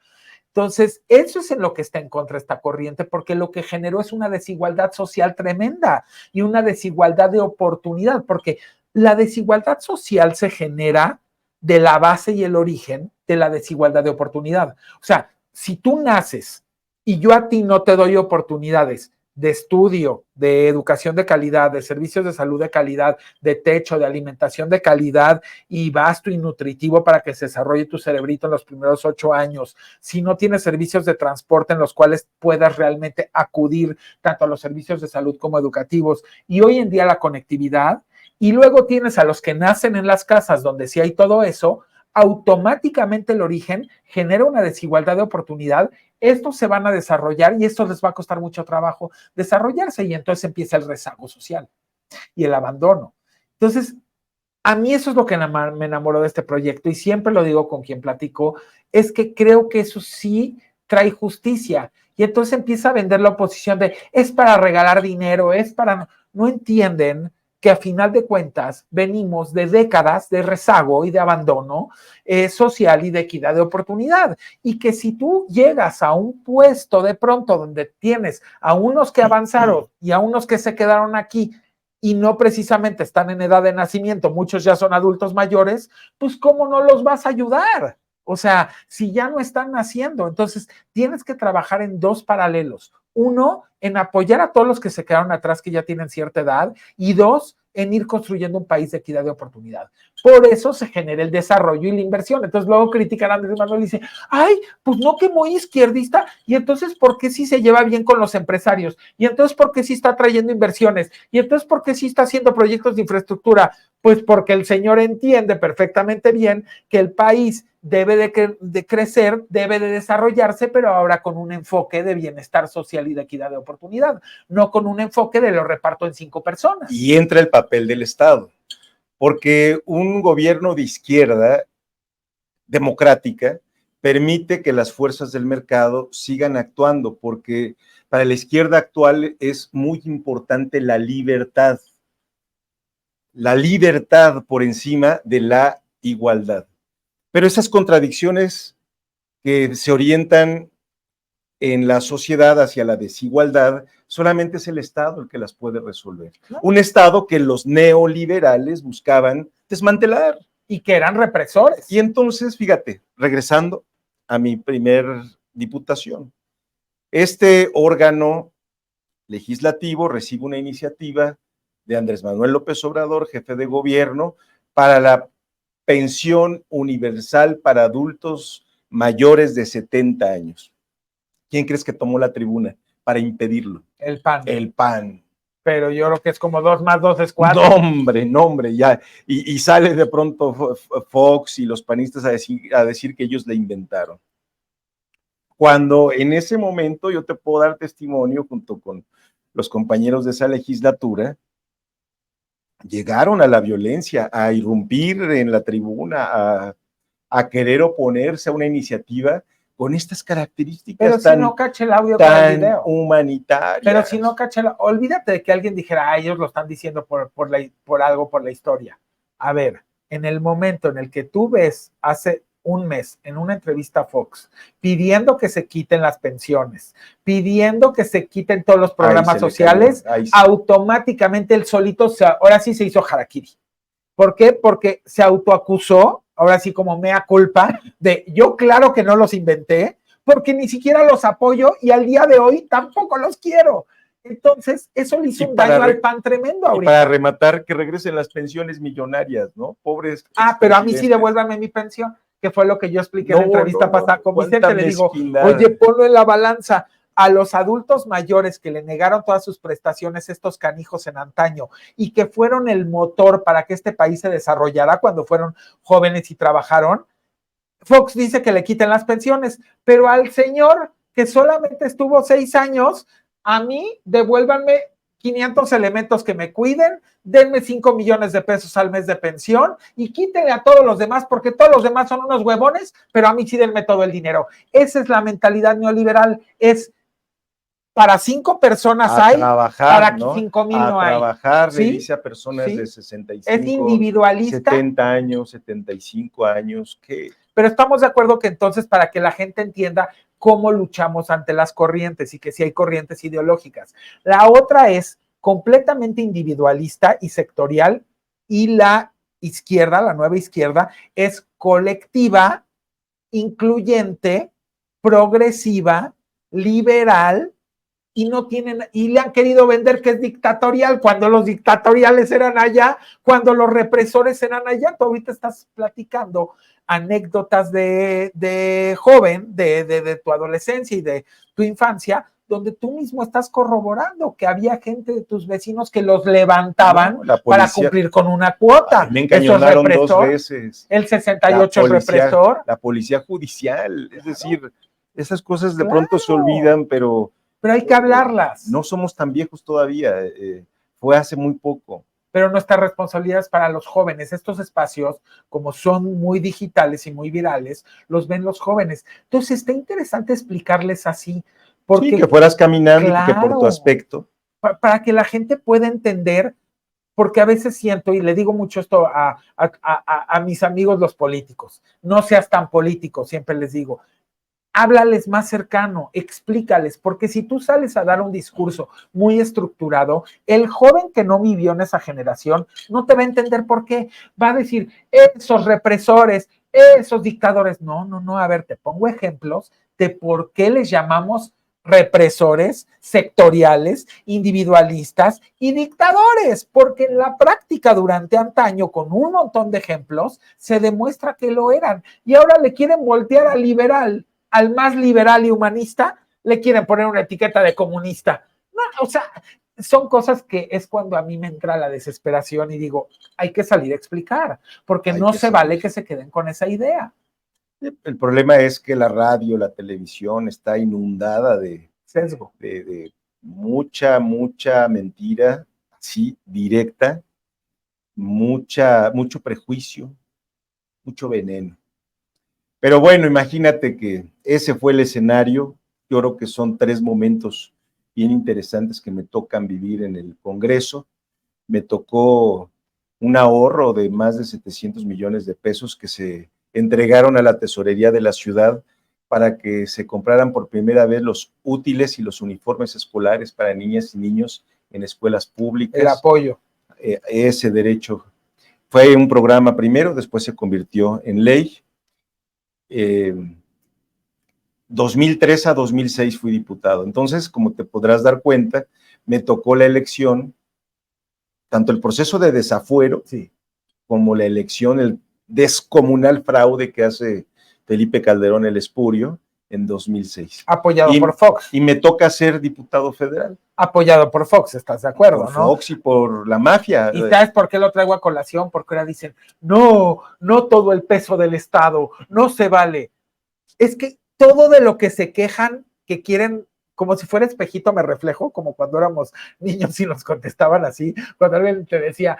Entonces, eso es en lo que está en contra esta corriente, porque lo que generó es una desigualdad social tremenda y una desigualdad de oportunidad, porque la desigualdad social se genera de la base y el origen de la desigualdad de oportunidad. O sea, si tú naces y yo a ti no te doy oportunidades de estudio, de educación de calidad, de servicios de salud de calidad, de techo, de alimentación de calidad y vasto y nutritivo para que se desarrolle tu cerebrito en los primeros 8 años, si no tienes servicios de transporte en los cuales puedas realmente acudir tanto a los servicios de salud como educativos, y hoy en día la conectividad, y luego tienes a los que nacen en las casas donde sí hay todo eso, automáticamente el origen genera una desigualdad de oportunidad. Estos se van a desarrollar y esto les va a costar mucho trabajo desarrollarse y entonces empieza el rezago social y el abandono. Entonces, a mí eso es lo que me enamoró de este proyecto y siempre lo digo con quien platico, es que creo que eso sí trae justicia. Y entonces empieza a vender la oposición de es para regalar dinero, es para... No entienden que a final de cuentas venimos de décadas de rezago y de abandono social y de equidad de oportunidad. Y que si tú llegas a un puesto de pronto donde tienes a unos que avanzaron y a unos que se quedaron aquí y no precisamente están en edad de nacimiento, muchos ya son adultos mayores, pues ¿cómo no los vas a ayudar? O sea, si ya no están naciendo, entonces tienes que trabajar en dos paralelos. Uno, en apoyar a todos los que se quedaron atrás que ya tienen cierta edad y dos, en ir construyendo un país de equidad de oportunidad. Por eso se genera el desarrollo y la inversión. Entonces luego critican a Andrés Manuel y dicen, ay, pues no, que muy izquierdista, y entonces ¿por qué sí se lleva bien con los empresarios? Y entonces ¿por qué sí está trayendo inversiones? Y entonces ¿por qué sí está haciendo proyectos de infraestructura? Pues porque el señor entiende perfectamente bien que el país debe de crecer, debe de desarrollarse, pero ahora con un enfoque de bienestar social y de equidad de oportunidad, no con un enfoque de lo reparto en 5 personas. Y entra el papel del Estado, porque un gobierno de izquierda democrática permite que las fuerzas del mercado sigan actuando, porque para la izquierda actual es muy importante la libertad por encima de la igualdad. Pero esas contradicciones que se orientan en la sociedad hacia la desigualdad, solamente es el Estado el que las puede resolver. ¿No? Un Estado que los neoliberales buscaban desmantelar. Y que eran represores. Y entonces, fíjate, regresando a mi primer diputación, este órgano legislativo recibe una iniciativa de Andrés Manuel López Obrador, jefe de gobierno, para la pensión universal para adultos mayores de 70 años. ¿Quién crees que tomó la tribuna para impedirlo? El PAN. El PAN. Pero yo creo que es como 2 más 2 es 4. No, hombre, ya. Y sale de pronto Fox y los panistas a decir que ellos la inventaron. Cuando en ese momento yo te puedo dar testimonio junto con los compañeros de esa legislatura, llegaron a la violencia, a irrumpir en la tribuna, a querer oponerse a una iniciativa con estas características pero si no caché el audio con el tan video. humanitarias. Pero si no caché, olvídate de que alguien dijera, ah, ellos lo están diciendo por algo, por la historia. A ver, en el momento en el que tú ves hace un mes en una entrevista a Fox pidiendo que se quiten las pensiones, pidiendo que se quiten todos los programas sociales, automáticamente él solito, ahora sí se hizo harakiri. ¿Por qué? Porque se autoacusó, ahora sí como mea culpa, de yo claro que no los inventé, porque ni siquiera los apoyo y al día de hoy tampoco los quiero. Entonces, eso le hizo un daño al PAN tremendo ahorita. Y para rematar, que regresen las pensiones millonarias, ¿no? Pobres. Ah, pero a mí sí devuélvame mi pensión, que fue lo que yo expliqué en la entrevista pasada con Vicente. Le digo, oye, ponlo en la balanza. A los adultos mayores que le negaron todas sus prestaciones estos canijos en antaño y que fueron el motor para que este país se desarrollara cuando fueron jóvenes y trabajaron, Fox dice que le quiten las pensiones, pero al señor que solamente estuvo 6 años, a mí devuélvanme 500 elementos que me cuiden, denme 5 millones de pesos al mes de pensión y quítenle a todos los demás porque todos los demás son unos huevones, pero a mí sí denme todo el dinero. Esa es la mentalidad neoliberal, es para 5 personas hay, para 5,000 no hay. Trabajar, ¿sí? Le dice a personas de 65, es individualista, 70 años, 75 años, ¿qué? Pero estamos de acuerdo que entonces para que la gente entienda cómo luchamos ante las corrientes y que sí hay corrientes ideológicas. La otra es completamente individualista y sectorial y la izquierda, la nueva izquierda, es colectiva, incluyente, progresiva, liberal, y no tienen, y le han querido vender que es dictatorial, cuando los dictatoriales eran allá, cuando los represores eran allá. Tú ahorita estás platicando anécdotas de joven, de tu adolescencia y de tu infancia, donde tú mismo estás corroborando que había gente de tus vecinos que los levantaban para cumplir con una cuota. Me encañonaron 2 veces. El 68 es represor. La policía judicial, es decir, esas cosas de pronto se olvidan, pero hay que hablarlas. No somos tan viejos todavía, fue hace muy poco. Pero nuestra responsabilidad es para los jóvenes. Estos espacios, como son muy digitales y muy virales, los ven los jóvenes. Entonces está interesante explicarles así. Porque, sí, que fueras caminando, claro, y que por tu aspecto. Para que la gente pueda entender, porque a veces siento, y le digo mucho esto a mis amigos los políticos, no seas tan político, siempre les digo, háblales más cercano, explícales, porque si tú sales a dar un discurso muy estructurado, el joven que no vivió en esa generación no te va a entender por qué. Va a decir, esos represores, esos dictadores. No, a ver, te pongo ejemplos de por qué les llamamos represores, sectoriales, individualistas y dictadores, porque en la práctica durante antaño, con un montón de ejemplos, se demuestra que lo eran. Y ahora le quieren voltear al liberal, al más liberal y humanista, le quieren poner una etiqueta de comunista. No, o sea, son cosas que es cuando a mí me entra la desesperación y digo, hay que salir a explicar, porque no se vale que se queden con esa idea. El problema es que la radio, la televisión está inundada de sesgo, de mucha mentira, así, directa, mucho prejuicio, mucho veneno. Pero bueno, imagínate que ese fue el escenario. Yo creo que son 3 momentos bien interesantes que me tocan vivir en el Congreso. Me tocó un ahorro de más de 700 millones de pesos que se entregaron a la tesorería de la ciudad para que se compraran por primera vez los útiles y los uniformes escolares para niñas y niños en escuelas públicas. El apoyo. Ese derecho fue un programa primero, después se convirtió en ley. 2003 a 2006 fui diputado. Entonces, como te podrás dar cuenta, me tocó la elección, tanto el proceso de desafuero, sí, como la elección, el descomunal fraude que hace Felipe Calderón el Espurio en 2006. Apoyado por Fox. Y me toca ser diputado federal. Apoyado por Fox, ¿estás de acuerdo? Por Fox y por la mafia. ¿Y sabes por qué lo traigo a colación? Porque ahora dicen, no todo el peso del Estado, no se vale. Es que todo de lo que se quejan, que quieren, como si fuera espejito me reflejo, como cuando éramos niños y nos contestaban así, cuando alguien te decía,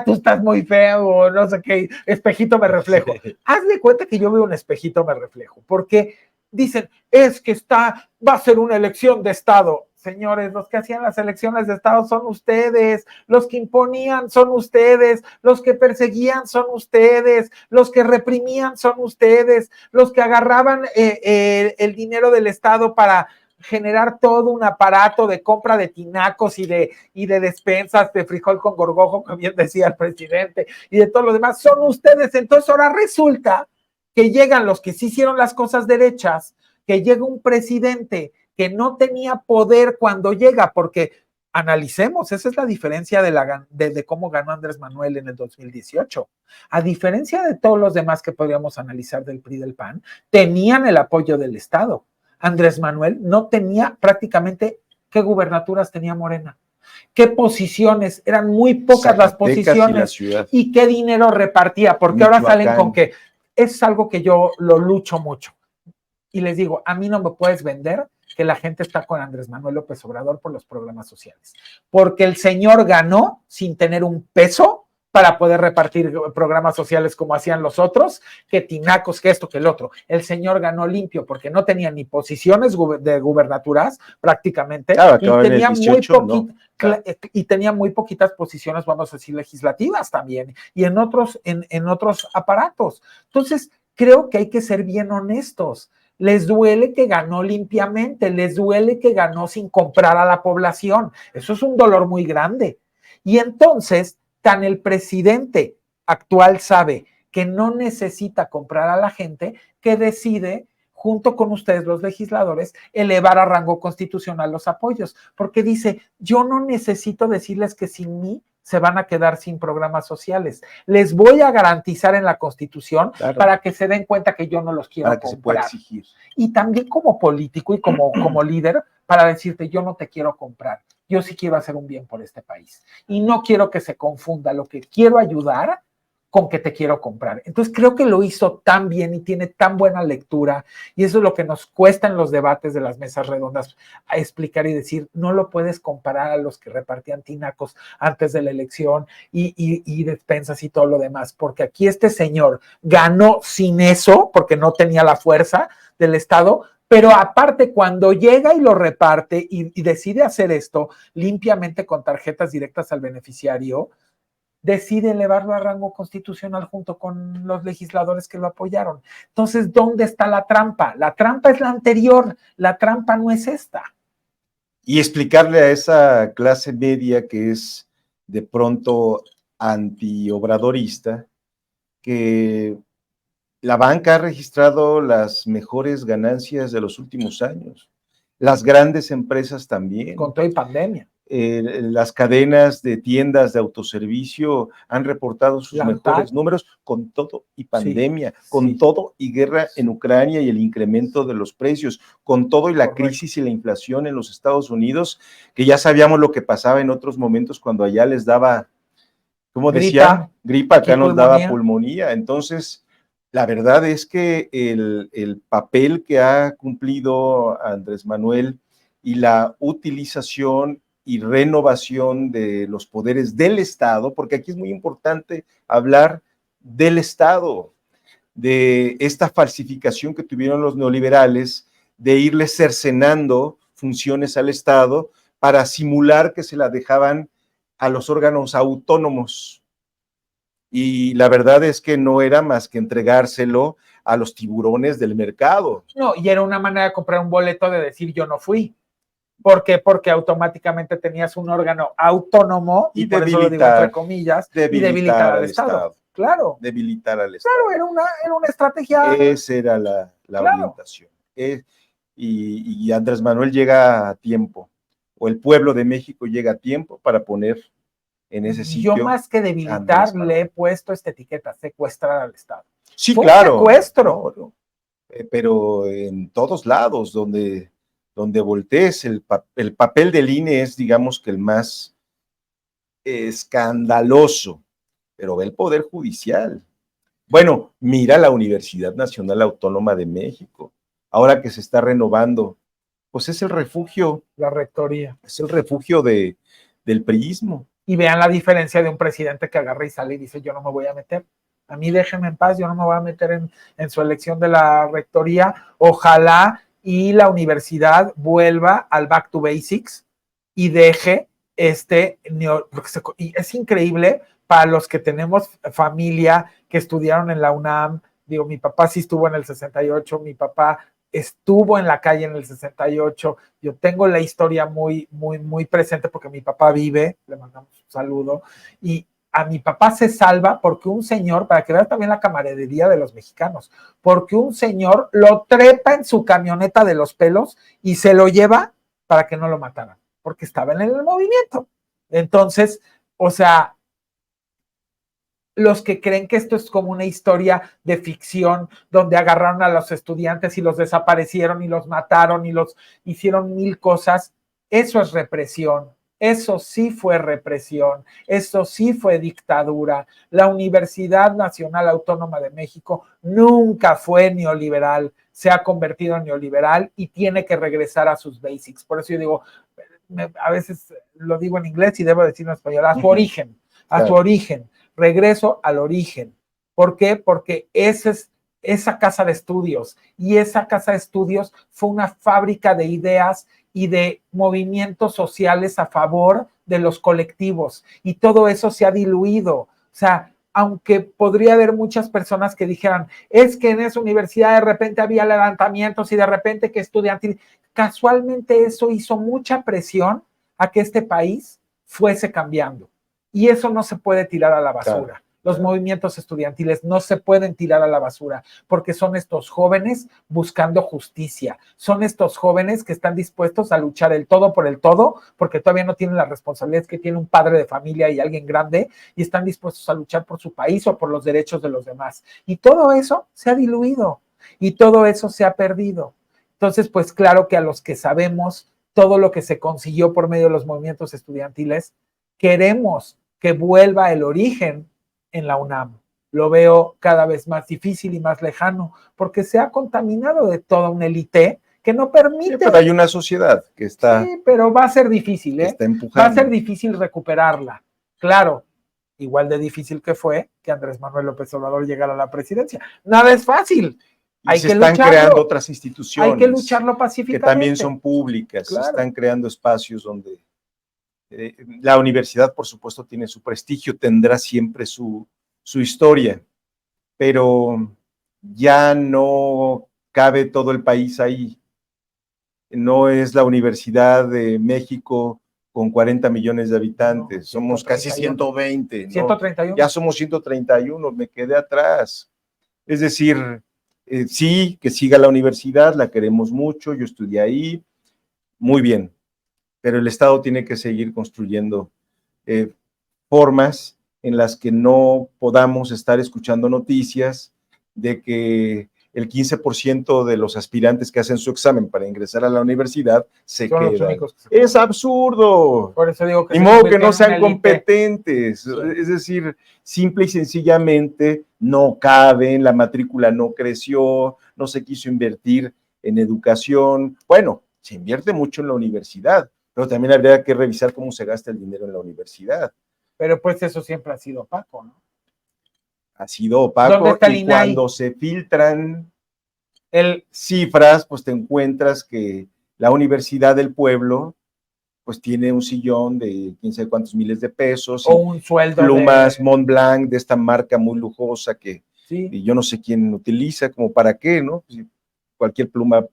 tú estás muy feo, o no sé qué, espejito me reflejo. Haz de cuenta que yo veo un espejito me reflejo, porque dicen, es que va a ser una elección de Estado. Señores, los que hacían las elecciones de Estado son ustedes, los que imponían son ustedes, los que perseguían son ustedes, los que reprimían son ustedes, los que agarraban el dinero del Estado para generar todo un aparato de compra de tinacos y de despensas de frijol con gorgojo, como bien decía el presidente, y de todo lo demás, son ustedes. Entonces ahora resulta que llegan los que sí hicieron las cosas derechas, que llega un presidente que no tenía poder cuando llega, porque analicemos, esa es la diferencia de cómo ganó Andrés Manuel en el 2018. A diferencia de todos los demás que podríamos analizar del PRI y del PAN, tenían el apoyo del Estado. Andrés Manuel no tenía prácticamente, ¿qué gubernaturas tenía Morena? ¿Qué posiciones? Eran muy pocas las posiciones. ¿Y qué dinero repartía? Porque ahora salen con que es algo que yo lo lucho mucho. Y les digo, a mí no me puedes vender que la gente está con Andrés Manuel López Obrador por los programas sociales. Porque el señor ganó sin tener un peso para poder repartir programas sociales como hacían los otros, que tinacos, que esto, que el otro. El señor ganó limpio porque no tenía ni posiciones de gubernaturas prácticamente, y tenía 18, y tenía muy poquitas posiciones, vamos a decir, legislativas también, y en otros aparatos. Entonces, creo que hay que ser bien honestos. Les duele que ganó limpiamente, les duele que ganó sin comprar a la población. Eso es un dolor muy grande. Y entonces, tan el presidente actual sabe que no necesita comprar a la gente, que decide, junto con ustedes los legisladores, elevar a rango constitucional los apoyos, porque dice, yo no necesito decirles que sin mí se van a quedar sin programas sociales. Les voy a garantizar en la Constitución, claro, para que se den cuenta que yo no los quiero para que comprar. Se pueda exigir. Y también como político y como líder, para decirte, yo no te quiero comprar. Yo sí quiero hacer un bien por este país. Y no quiero que se confunda lo que quiero ayudar con que te quiero comprar. Entonces creo que lo hizo tan bien y tiene tan buena lectura, y eso es lo que nos cuesta en los debates de las mesas redondas, a explicar y decir, no lo puedes comparar a los que repartían tinacos antes de la elección y despensas y todo lo demás, porque aquí este señor ganó sin eso, porque no tenía la fuerza del Estado, pero aparte cuando llega y lo reparte y decide hacer esto limpiamente con tarjetas directas al beneficiario, decide elevarlo a rango constitucional junto con los legisladores que lo apoyaron. Entonces, ¿dónde está la trampa? La trampa es la anterior, la trampa no es esta. Y explicarle a esa clase media que es de pronto antiobradorista, que la banca ha registrado las mejores ganancias de los últimos años. Las grandes empresas también. Con todo y pandemia. Las cadenas de tiendas de autoservicio han reportado sus mejores números con todo y pandemia, con todo y guerra en Ucrania y el incremento de los precios, con todo y la crisis y la inflación en los Estados Unidos, que ya sabíamos lo que pasaba en otros momentos cuando allá les daba, ¿cómo decían? Gripa, acá nos daba pulmonía. Entonces, la verdad es que el papel que ha cumplido Andrés Manuel y la utilización y renovación de los poderes del Estado, porque aquí es muy importante hablar del Estado, de esta falsificación que tuvieron los neoliberales, de irle cercenando funciones al Estado para simular que se la dejaban a los órganos autónomos. Y la verdad es que no era más que entregárselo a los tiburones del mercado. No, y era una manera de comprar un boleto de decir yo no fui. ¿Por qué? Porque automáticamente tenías un órgano autónomo, y por eso lo digo entre comillas, y debilitar al Estado. Claro. Debilitar al Estado. Claro, era una estrategia. Esa era la orientación. Y Andrés Manuel llega a tiempo, o el pueblo de México llega a tiempo para poner en ese sitio. Yo más que debilitar le he puesto esta etiqueta, secuestrar al Estado. Sí, claro. Secuestro. No, pero en todos lados donde voltees, el papel del INE es, digamos, que el más escandaloso, pero ve el Poder Judicial. Bueno, mira la Universidad Nacional Autónoma de México, ahora que se está renovando, pues es el refugio. La rectoría. Es el refugio del priismo. Y vean la diferencia de un presidente que agarra y sale y dice, yo no me voy a meter. A mí déjenme en paz, yo no me voy a meter en su elección de la rectoría. Ojalá y la universidad vuelva al back to basics y deje y es increíble para los que tenemos familia que estudiaron en la UNAM. Digo, mi papá sí estuvo en el 68, mi papá estuvo en la calle en el 68. Yo tengo la historia muy, muy, muy presente porque mi papá vive, le mandamos un saludo, y a mi papá se salva porque un señor, para que veas también la camaradería de los mexicanos, porque un señor lo trepa en su camioneta de los pelos y se lo lleva para que no lo mataran, porque estaba en el movimiento. Entonces, o sea, los que creen que esto es como una historia de ficción donde agarraron a los estudiantes y los desaparecieron y los mataron y los hicieron mil cosas, eso es represión. Eso sí fue represión, eso sí fue dictadura. La Universidad Nacional Autónoma de México nunca fue neoliberal, se ha convertido en neoliberal y tiene que regresar a sus basics. Por eso yo digo, a veces lo digo en inglés y debo decirlo en español, a su origen, a su origen. Regreso al origen. ¿Por qué? Porque esa casa de estudios, y esa casa de estudios fue una fábrica de ideas y de movimientos sociales a favor de los colectivos, y todo eso se ha diluido. O sea, aunque podría haber muchas personas que dijeran, es que en esa universidad de repente había levantamientos y de repente que estudiantil, casualmente eso hizo mucha presión a que este país fuese cambiando. Y eso no se puede tirar a la basura. Claro. Los movimientos estudiantiles no se pueden tirar a la basura porque son estos jóvenes buscando justicia, son estos jóvenes que están dispuestos a luchar el todo por el todo porque todavía no tienen las responsabilidades que tiene un padre de familia y alguien grande y están dispuestos a luchar por su país o por los derechos de los demás. Y todo eso se ha diluido y todo eso se ha perdido. Entonces, pues claro que a los que sabemos todo lo que se consiguió por medio de los movimientos estudiantiles, queremos que vuelva el origen en la UNAM. Lo veo cada vez más difícil y más lejano, porque se ha contaminado de toda una élite que no permite. Sí, pero hay una sociedad que está. Sí, pero va a ser difícil, ¿eh? Está empujando. Va a ser difícil recuperarla. Claro, igual de difícil que fue que Andrés Manuel López Obrador llegara a la presidencia. Nada es fácil. Y se están creando otras instituciones. Hay que lucharlo pacíficamente. Que también son públicas. Claro. Se están creando espacios donde la universidad, por supuesto, tiene su prestigio, tendrá siempre su historia, pero ya no cabe todo el país ahí. No es la Universidad de México con 40 millones de habitantes, no, somos 131. Casi 120. 131. ¿No? Ya somos 131, me quedé atrás. Es decir, sí, que siga la universidad, la queremos mucho, yo estudié ahí, muy bien. Pero el Estado tiene que seguir construyendo formas en las que no podamos estar escuchando noticias de que el 15% de los aspirantes que hacen su examen para ingresar a la universidad se quedan. Es absurdo. Por eso digo que ni modo que no sean competentes. Sí. Es decir, simple y sencillamente no caben, la matrícula no creció, no se quiso invertir en educación. Bueno, se invierte mucho en la universidad, pero también habría que revisar cómo se gasta el dinero en la universidad. Pero pues eso siempre ha sido opaco, ¿no? Ha sido opaco y cuando se filtran cifras, pues te encuentras que la Universidad del Pueblo pues tiene un sillón de quién sabe cuántos miles de pesos. O un sueldo plumas Montblanc de esta marca muy lujosa que sí. Y yo no sé quién utiliza, como para qué, ¿no? Pues, cualquier pluma.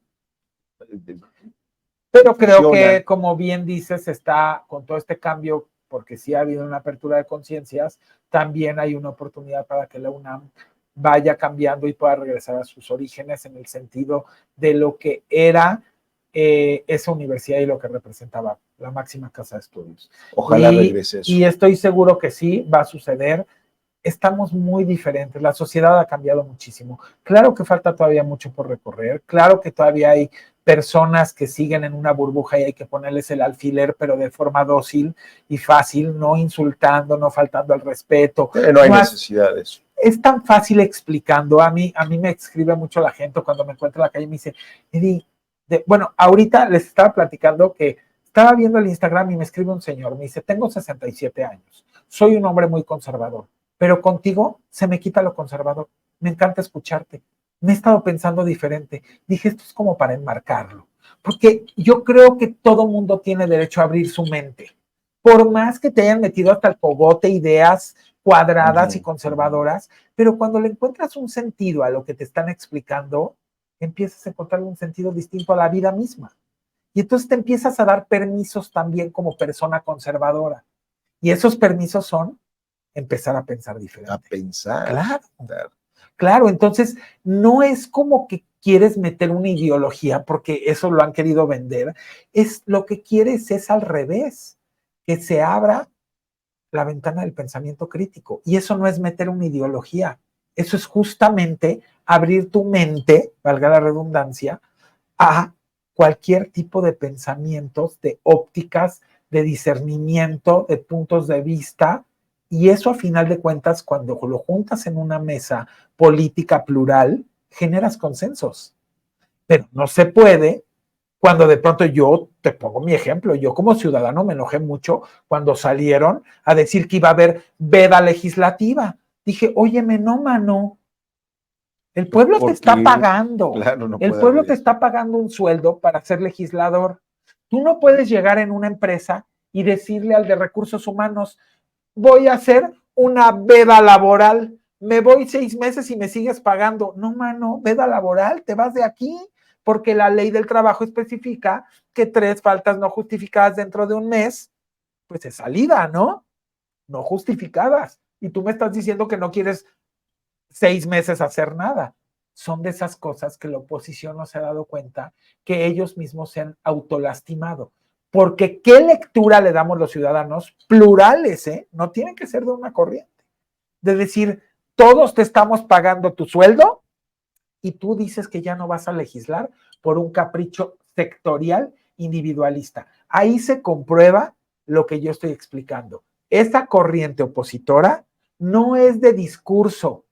Pero creo que, como bien dices, está con todo este cambio, porque sí ha habido una apertura de conciencias, también hay una oportunidad para que la UNAM vaya cambiando y pueda regresar a sus orígenes en el sentido de lo que era esa universidad y lo que representaba la máxima casa de estudios. Ojalá regrese eso. Y estoy seguro que sí, va a suceder. Estamos muy diferentes, la sociedad ha cambiado muchísimo. Claro que falta todavía mucho por recorrer, claro que todavía hay personas que siguen en una burbuja y hay que ponerles el alfiler, pero de forma dócil y fácil, no insultando, no faltando al respeto. No hay necesidad de eso. Es tan fácil explicando. A mí me escribe mucho la gente cuando me encuentra en la calle y me dice, Eddie, bueno, ahorita les estaba platicando que estaba viendo el Instagram y me escribe un señor, me dice, tengo 67 años, soy un hombre muy conservador. pero contigo se me quita lo conservador. Me encanta escucharte. Me he estado pensando diferente. Dije, esto es como para enmarcarlo, porque yo creo que todo mundo tiene derecho a abrir su mente. Por más que te hayan metido hasta el cogote ideas cuadradas y conservadoras, pero cuando le encuentras un sentido a lo que te están explicando, empiezas a encontrar un sentido distinto a la vida misma. Y entonces te empiezas a dar permisos también como persona conservadora. Y esos permisos son empezar a pensar diferente. A pensar. Claro. Claro, entonces no es como que quieres meter una ideología porque eso lo han querido vender, es lo que quieres es al revés, que se abra la ventana del pensamiento crítico. Y eso no es meter una ideología, eso es justamente abrir tu mente, valga la redundancia, a cualquier tipo de pensamientos, de ópticas, de discernimiento, de puntos de vista. Y eso a final de cuentas, cuando lo juntas en una mesa política plural, generas consensos. Pero no se puede cuando de pronto yo, te pongo mi ejemplo, yo como ciudadano me enojé mucho cuando salieron a decir que iba a haber veda legislativa. Dije, óyeme, no, mano, el pueblo te está pagando. Claro, no el pueblo te está pagando un sueldo para ser legislador. Tú no puedes llegar en una empresa y decirle al de recursos humanos, voy a hacer una veda laboral, me voy 6 meses y me sigues pagando. No, mano, veda laboral, te vas de aquí, porque la ley del trabajo especifica que 3 faltas no justificadas dentro de un mes, pues es salida, ¿no? No justificadas. Y tú me estás diciendo que no quieres 6 meses hacer nada. Son de esas cosas que la oposición no se ha dado cuenta, que ellos mismos se han autolastimado. Porque ¿qué lectura le damos los ciudadanos? Plurales, ¿eh? No tienen que ser de una corriente. De decir, todos te estamos pagando tu sueldo y tú dices que ya no vas a legislar por un capricho sectorial individualista. Ahí se comprueba lo que yo estoy explicando. Esa corriente opositora no es de discurso,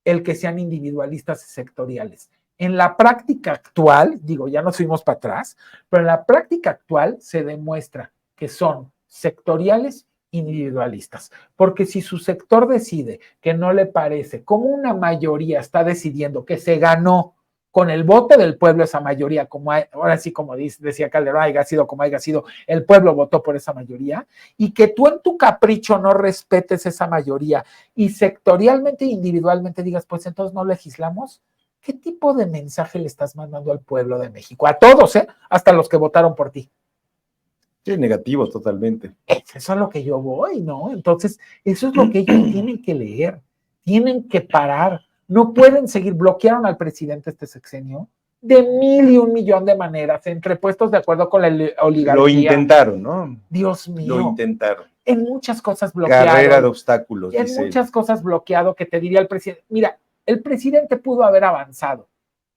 el que sean individualistas y sectoriales. En la práctica actual, digo, ya nos fuimos para atrás, pero en la práctica actual se demuestra que son sectoriales individualistas, porque si su sector decide que no le parece, como una mayoría está decidiendo que se ganó con el voto del pueblo esa mayoría, como ahora sí, como decía Calderón, haya sido como haya sido, el pueblo votó por esa mayoría, y que tú en tu capricho no respetes esa mayoría y sectorialmente e individualmente digas, pues entonces no legislamos, ¿qué tipo de mensaje le estás mandando al pueblo de México? A todos, ¿eh? Hasta los que votaron por ti. Sí, negativo totalmente. Eso es a lo que yo voy, ¿no? Entonces, eso es lo que ellos tienen que leer, tienen que parar, no pueden seguir, bloquearon al presidente este sexenio de 1,000,000,000 de maneras, entre puestos de acuerdo con la oligarquía. Lo intentaron, ¿no? Dios mío. Lo intentaron. En muchas cosas bloqueado. Carrera de obstáculos. En muchas cosas bloqueado, que te diría el presidente. Mira, el presidente pudo haber avanzado.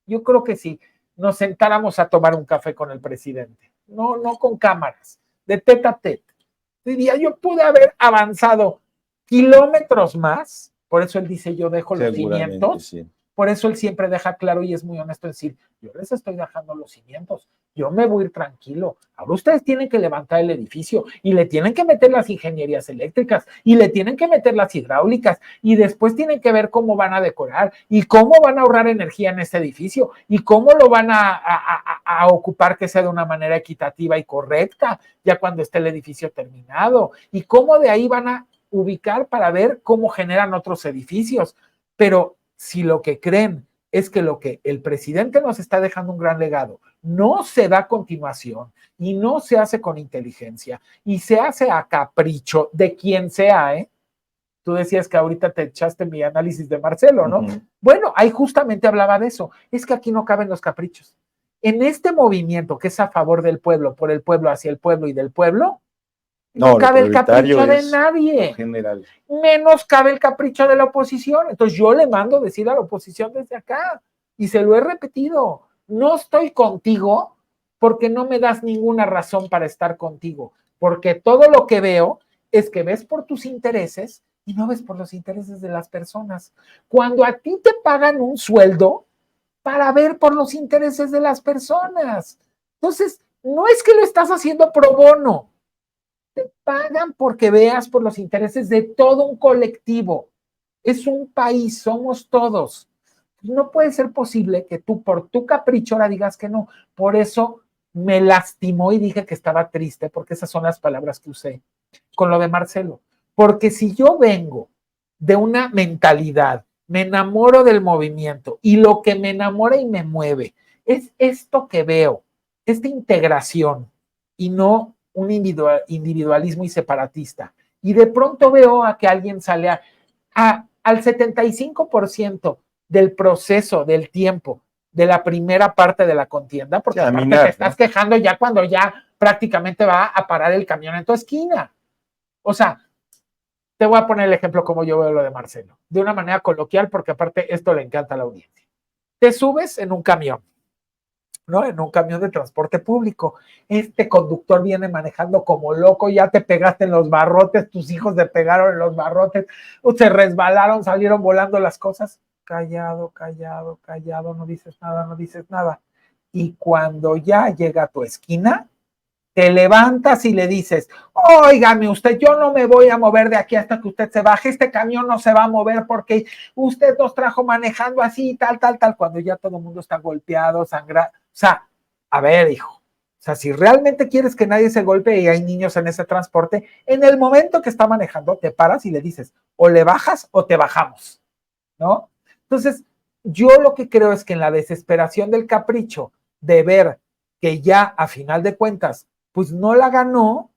Yo creo que si nos sentáramos a tomar un café con el presidente, no con cámaras, de tete a tete, diría, yo pude haber avanzado kilómetros más. Por eso él dice, yo dejo los cimientos. Sí. Por eso él siempre deja claro y es muy honesto en decir, yo les estoy dejando los cimientos, yo me voy a ir tranquilo. Ahora ustedes tienen que levantar el edificio y le tienen que meter las ingenierías eléctricas y le tienen que meter las hidráulicas y después tienen que ver cómo van a decorar y cómo van a ahorrar energía en este edificio y cómo lo van a ocupar que sea de una manera equitativa y correcta ya cuando esté el edificio terminado y cómo de ahí van a ubicar para ver cómo generan otros edificios. Pero si lo que creen es que lo que el presidente nos está dejando un gran legado no se da a continuación y no se hace con inteligencia y se hace a capricho de quien sea, ¿eh? Tú decías que ahorita te echaste mi análisis de Marcelo, ¿no? Bueno, ahí justamente hablaba de eso. Es que aquí no caben los caprichos. En este movimiento que es a favor del pueblo, por el pueblo, hacia el pueblo y del pueblo, no cabe el capricho de nadie. General. Menos cabe el capricho de la oposición. Entonces yo le mando decir a la oposición desde acá, y se lo he repetido, no estoy contigo porque no me das ninguna razón para estar contigo, porque todo lo que veo es que ves por tus intereses y no ves por los intereses de las personas. Cuando a ti te pagan un sueldo para ver por los intereses de las personas. Entonces, no es que lo estás haciendo pro bono, te pagan porque veas por los intereses de todo un colectivo. es un país, somos todos. No puede ser posible que tú por tu capricho ahora digas que no. Por eso me lastimó y dije que estaba triste, porque esas son las palabras que usé con lo de Marcelo. Porque si yo vengo de una mentalidad, me enamoro del movimiento y lo que me enamora y me mueve es esto que veo, esta integración y no un individualismo y separatista. Y de pronto veo a que alguien sale al 75% del proceso, del tiempo, de la primera parte de la contienda, porque Sí, aparte te estás quejando ya cuando ya prácticamente va a parar el camión en tu esquina. O sea, te voy a poner el ejemplo como yo veo lo de Marcelo, de una manera coloquial, porque aparte esto le encanta a la audiencia. Te subes en un camión, ¿no? En un camión de transporte público. Este conductor viene manejando como loco, ya te pegaste en los barrotes, tus hijos te pegaron en los barrotes, se resbalaron, salieron volando las cosas. Callado, callado, callado, no dices nada, no dices nada. Y cuando ya llega a tu esquina, te levantas y le dices, óigame usted, yo no me voy a mover de aquí hasta que usted se baje, este camión no se va a mover porque usted nos trajo manejando así, tal, tal, tal, cuando ya todo el mundo está golpeado, sangrado. O sea, a ver, hijo, o sea, si realmente quieres que nadie se golpee y hay niños en ese transporte, en el momento que está manejando, te paras y le dices, o le bajas o te bajamos, ¿no? Entonces, yo lo que creo es que en la desesperación del capricho de ver que ya a final de cuentas pues no la ganó,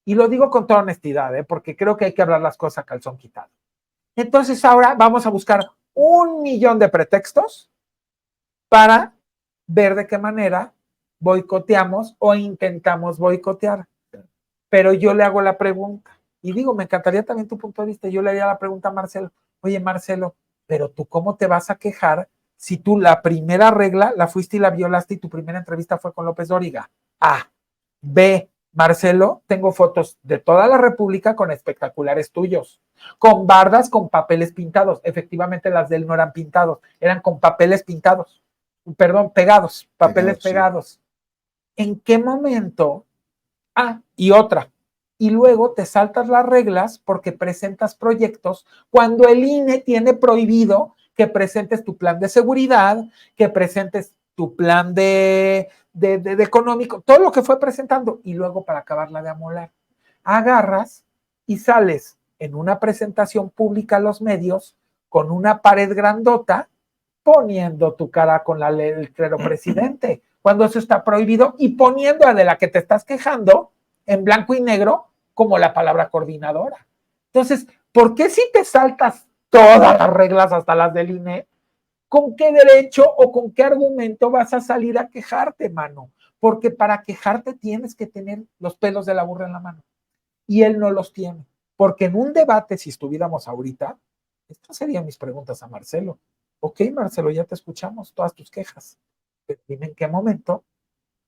y lo digo con toda honestidad, porque creo que hay que hablar las cosas a calzón quitado. Entonces ahora vamos a buscar 1,000,000 de pretextos para ver de qué manera boicoteamos o intentamos boicotear. Pero yo le hago la pregunta, y digo, me encantaría también tu punto de vista, yo le haría la pregunta a Marcelo, oye Marcelo, pero tú cómo te vas a quejar si tú la primera regla la fuiste y la violaste y tu primera entrevista fue con López Dóriga? A. B. Marcelo, tengo fotos de toda la República con espectaculares tuyos, con bardas, con papeles pintados. Efectivamente, las de él no eran pintados, eran con papeles pintados. Perdón, pegados, papeles pegados. Sí. ¿En qué momento? Y otra. Y luego te saltas las reglas porque presentas proyectos cuando el INE tiene prohibido que presentes tu plan de seguridad, que presentes tu plan de económico, todo lo que fue presentando, y luego para acabarla de amolar, agarras y sales en una presentación pública a los medios con una pared grandota poniendo tu cara con la ley del clero presidente, cuando eso está prohibido, y poniendo a de la que te estás quejando en blanco y negro como la palabra coordinadora. Entonces, ¿por qué si te saltas todas las reglas hasta las del INE? ¿Con qué derecho o con qué argumento vas a salir a quejarte, mano? Porque para quejarte tienes que tener los pelos de la burra en la mano. Y él no los tiene. Porque en un debate, si estuviéramos ahorita, estas serían mis preguntas a Marcelo. Ok, Marcelo, ya te escuchamos todas tus quejas, pero dime en qué momento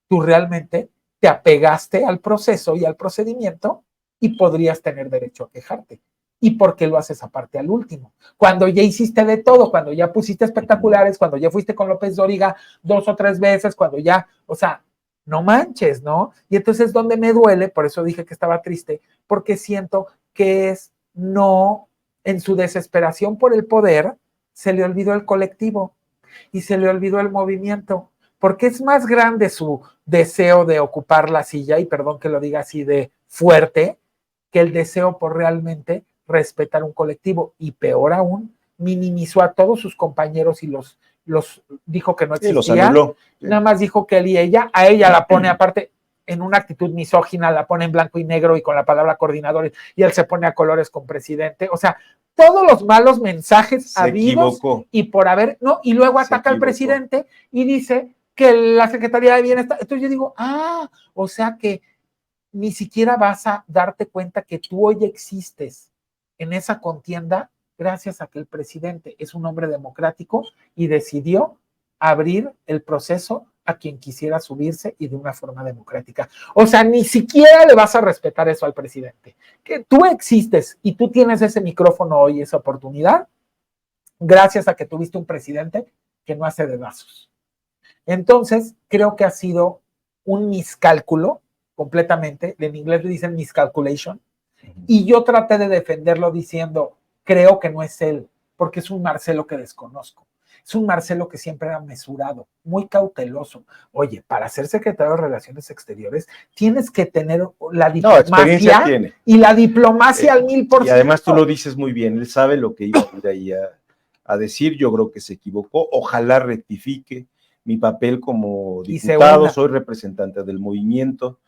tú realmente te apegaste al proceso y al procedimiento y podrías tener derecho a quejarte. ¿Y por qué lo haces aparte al último? Cuando ya hiciste de todo, cuando ya pusiste espectaculares, cuando ya fuiste con López Dóriga 2 o 3 veces, cuando ya, o sea, no manches, ¿no? Y entonces donde me duele, por eso dije que estaba triste, porque siento que es no, en su desesperación por el poder, se le olvidó el colectivo y se le olvidó el movimiento, porque es más grande su deseo de ocupar la silla, y perdón que lo diga así de fuerte, que el deseo por realmente respetar un colectivo, y peor aún, minimizó a todos sus compañeros y los dijo que no existía, los anuló. Nada más dijo que él y ella, a ella la pone aparte en una actitud misógina, la pone en blanco y negro y con la palabra coordinador, y él se pone a colores con presidente, o sea, todos los malos mensajes habidos y por haber, ¿no? Y luego ataca al presidente y dice que la Secretaría de Bienestar, entonces yo digo, o sea que ni siquiera vas a darte cuenta que tú hoy existes en esa contienda gracias a que el presidente es un hombre democrático y decidió abrir el proceso a quien quisiera subirse y de una forma democrática. O sea, ni siquiera le vas a respetar eso al presidente. Que tú existes y tú tienes ese micrófono hoy, esa oportunidad, gracias a que tuviste un presidente que no hace dedazos. Entonces, creo que ha sido un miscálculo completamente, en inglés le dicen miscalculation, y yo traté de defenderlo diciendo, creo que no es él, porque es un Marcelo que desconozco. Es un Marcelo que siempre era mesurado, muy cauteloso. Oye, para ser secretario de Relaciones Exteriores tienes que tener la experiencia diplomacia tiene. y la diplomacia al 1000%. Y además tú lo dices muy bien, él sabe lo que iba a ir ahí a decir, yo creo que se equivocó, ojalá rectifique. Mi papel como diputado, soy representante del movimiento,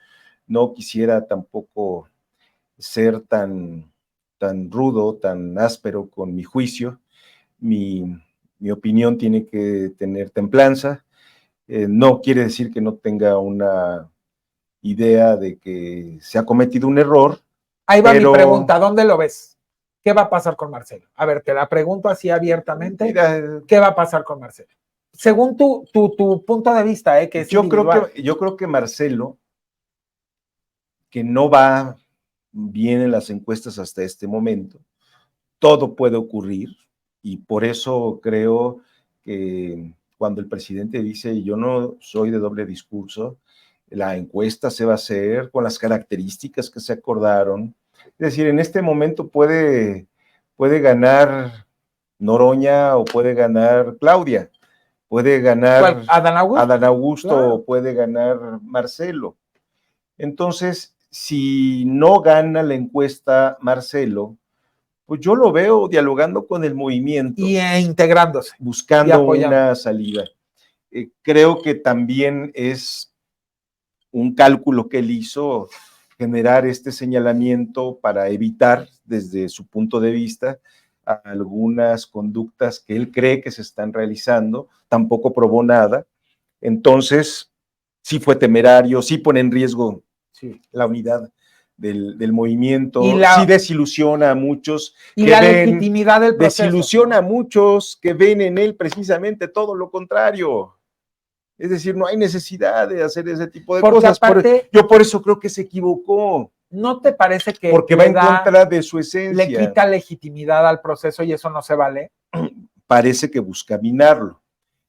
no quisiera tampoco ser tan rudo, tan áspero con mi juicio. Mi opinión tiene que tener templanza. No quiere decir que no tenga una idea de que se ha cometido un error. Ahí va mi pregunta, ¿dónde lo ves? ¿Qué va a pasar con Marcelo? A ver, te la pregunto así abiertamente. Mira, ¿qué va a pasar con Marcelo? Según tu punto de vista, que es yo creo que Marcelo, que no va bien en las encuestas hasta este momento, todo puede ocurrir, y por eso creo que cuando el presidente dice yo no soy de doble discurso, la encuesta se va a hacer con las características que se acordaron. Es decir, en este momento puede ganar Noroña o puede ganar Claudia, puede ganar Adán Augusto claro. O puede ganar Marcelo. Entonces, si no gana la encuesta Marcelo, pues yo lo veo dialogando con el movimiento. Y integrándose. Buscando una salida. Creo que también es un cálculo que él hizo generar este señalamiento para evitar, desde su punto de vista, algunas conductas que él cree que se están realizando. Tampoco probó nada. Entonces, sí fue temerario, sí pone en riesgo la unidad del movimiento, sí desilusiona a muchos. Y la legitimidad del proceso. Desilusiona a muchos que ven en él precisamente todo lo contrario. Es decir, no hay necesidad de hacer ese tipo de cosas. Aparte, yo por eso creo que se equivocó. ¿No te parece que porque va en contra de su esencia? Le quita legitimidad al proceso y eso no se vale. Parece que busca minarlo.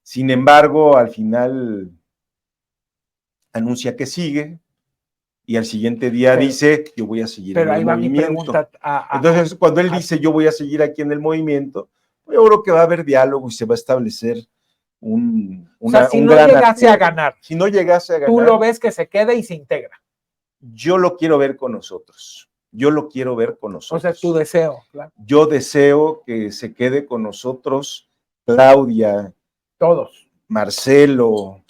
Sin embargo, al final anuncia que sigue, y al siguiente día dice, yo voy a seguir en el movimiento. Entonces, cuando él dice, yo voy a seguir aquí en el movimiento, pues yo creo que va a haber diálogo y se va a establecer un no llegase a ganar. Si no llegase a ganar. Tú lo ves que se quede y se integra. Yo lo quiero ver con nosotros. Yo lo quiero ver con nosotros. O sea, es tu deseo, claro. Yo deseo que se quede con nosotros Claudia. Todos. Marcelo,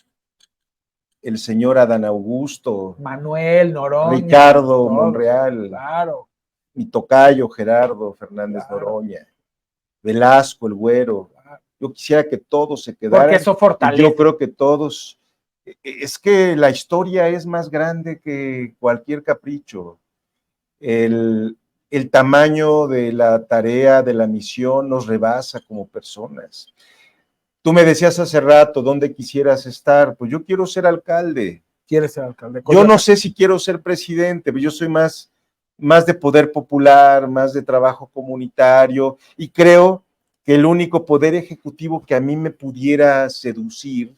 el señor Adán Augusto, Manuel, Noroña, Ricardo Monreal, claro. Mi tocayo Gerardo Fernández Noroña, Velasco, el Güero. Claro. Yo quisiera que todos se quedaran. Porque eso fortalece. Yo creo que todos, es que la historia es más grande que cualquier capricho. El tamaño de la tarea, de la misión, nos rebasa como personas. Tú me decías hace rato, ¿dónde quisieras estar? Pues yo quiero ser alcalde. ¿Quieres ser alcalde? Yo no sé si quiero ser presidente, pero yo soy más de poder popular, más de trabajo comunitario, y creo que el único poder ejecutivo que a mí me pudiera seducir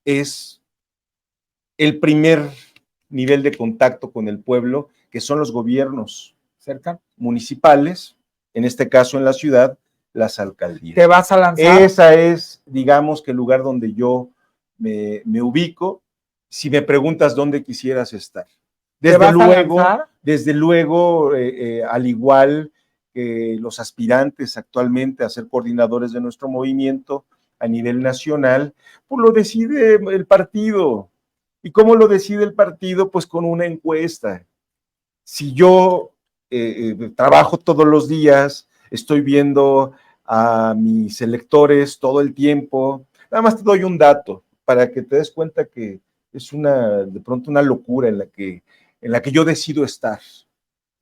es el primer nivel de contacto con el pueblo, que son los gobiernos municipales, en este caso en la ciudad, las alcaldías. ¿Te vas a lanzar? Esa es, digamos, que el lugar donde yo me ubico. Si me preguntas dónde quisieras estar. Desde luego, al igual que los aspirantes actualmente a ser coordinadores de nuestro movimiento a nivel nacional, pues lo decide el partido. ¿Y cómo lo decide el partido? Pues con una encuesta. Si yo trabajo todos los días, estoy viendo a mis electores todo el tiempo, nada más te doy un dato para que te des cuenta que es de pronto una locura en la que yo decido estar.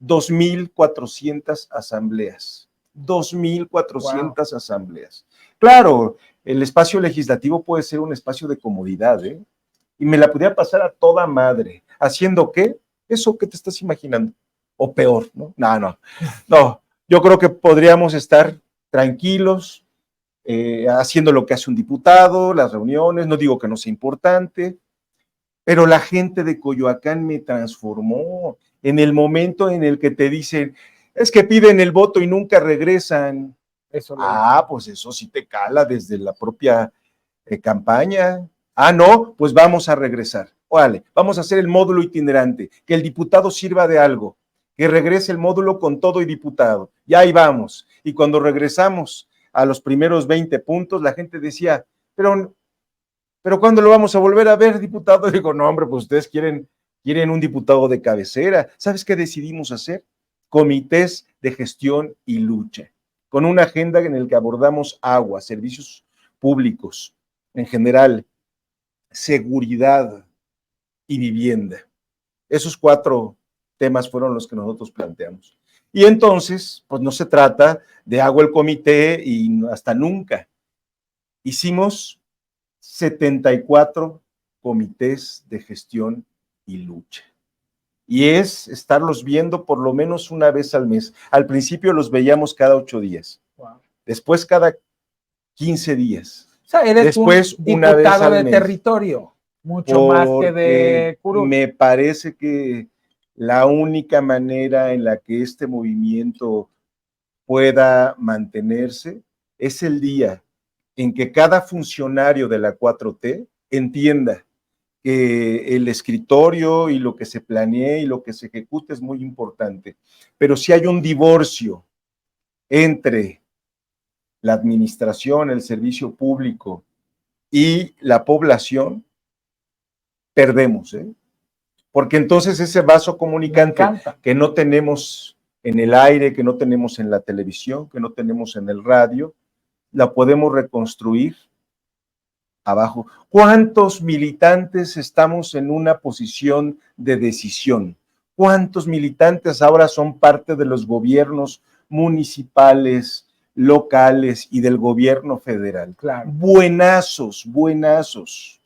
2,400 asambleas. 2,400 wow. Asambleas. Claro, el espacio legislativo puede ser un espacio de comodidad, y me la podría pasar a toda madre. ¿Haciendo qué? Eso que te estás imaginando. O peor, ¿no? No. Yo creo que podríamos estar tranquilos, haciendo lo que hace un diputado, las reuniones, no digo que no sea importante, pero la gente de Coyoacán me transformó. En el momento en el que te dicen, es que piden el voto y nunca regresan, Eso lo Ah, pues eso sí te cala desde la propia campaña. Ah, no, pues vamos a regresar. Órale, vamos a hacer el módulo itinerante, que el diputado sirva de algo, que regrese el módulo con todo y diputado. Y ahí vamos. Y cuando regresamos a los primeros 20 puntos, la gente decía, pero ¿cuándo lo vamos a volver a ver, diputado? Digo, no, hombre, pues ustedes quieren un diputado de cabecera. ¿Sabes qué decidimos hacer? Comités de gestión y lucha, con una agenda en la que abordamos agua, servicios públicos en general, seguridad y vivienda. Esos 4 temas fueron los que nosotros planteamos. Y entonces, pues no se trata de hago el comité y hasta nunca. Hicimos 74 comités de gestión y lucha. Y es estarlos viendo por lo menos una vez al mes. Al principio los veíamos cada 8 días. Wow. Después cada 15 días. O sea, eres después un diputado de territorio, mucho más que de curul. Me parece que la única manera en la que este movimiento pueda mantenerse es el día en que cada funcionario de la 4T entienda que el escritorio y lo que se planee y lo que se ejecute es muy importante, pero si hay un divorcio entre la administración, el servicio público y la población, perdemos, porque entonces ese vaso comunicante que no tenemos en el aire, que no tenemos en la televisión, que no tenemos en el radio, la podemos reconstruir abajo. ¿Cuántos militantes estamos en una posición de decisión? ¿Cuántos militantes ahora son parte de los gobiernos municipales, locales y del gobierno federal? Claro. Buenazos, buenazos.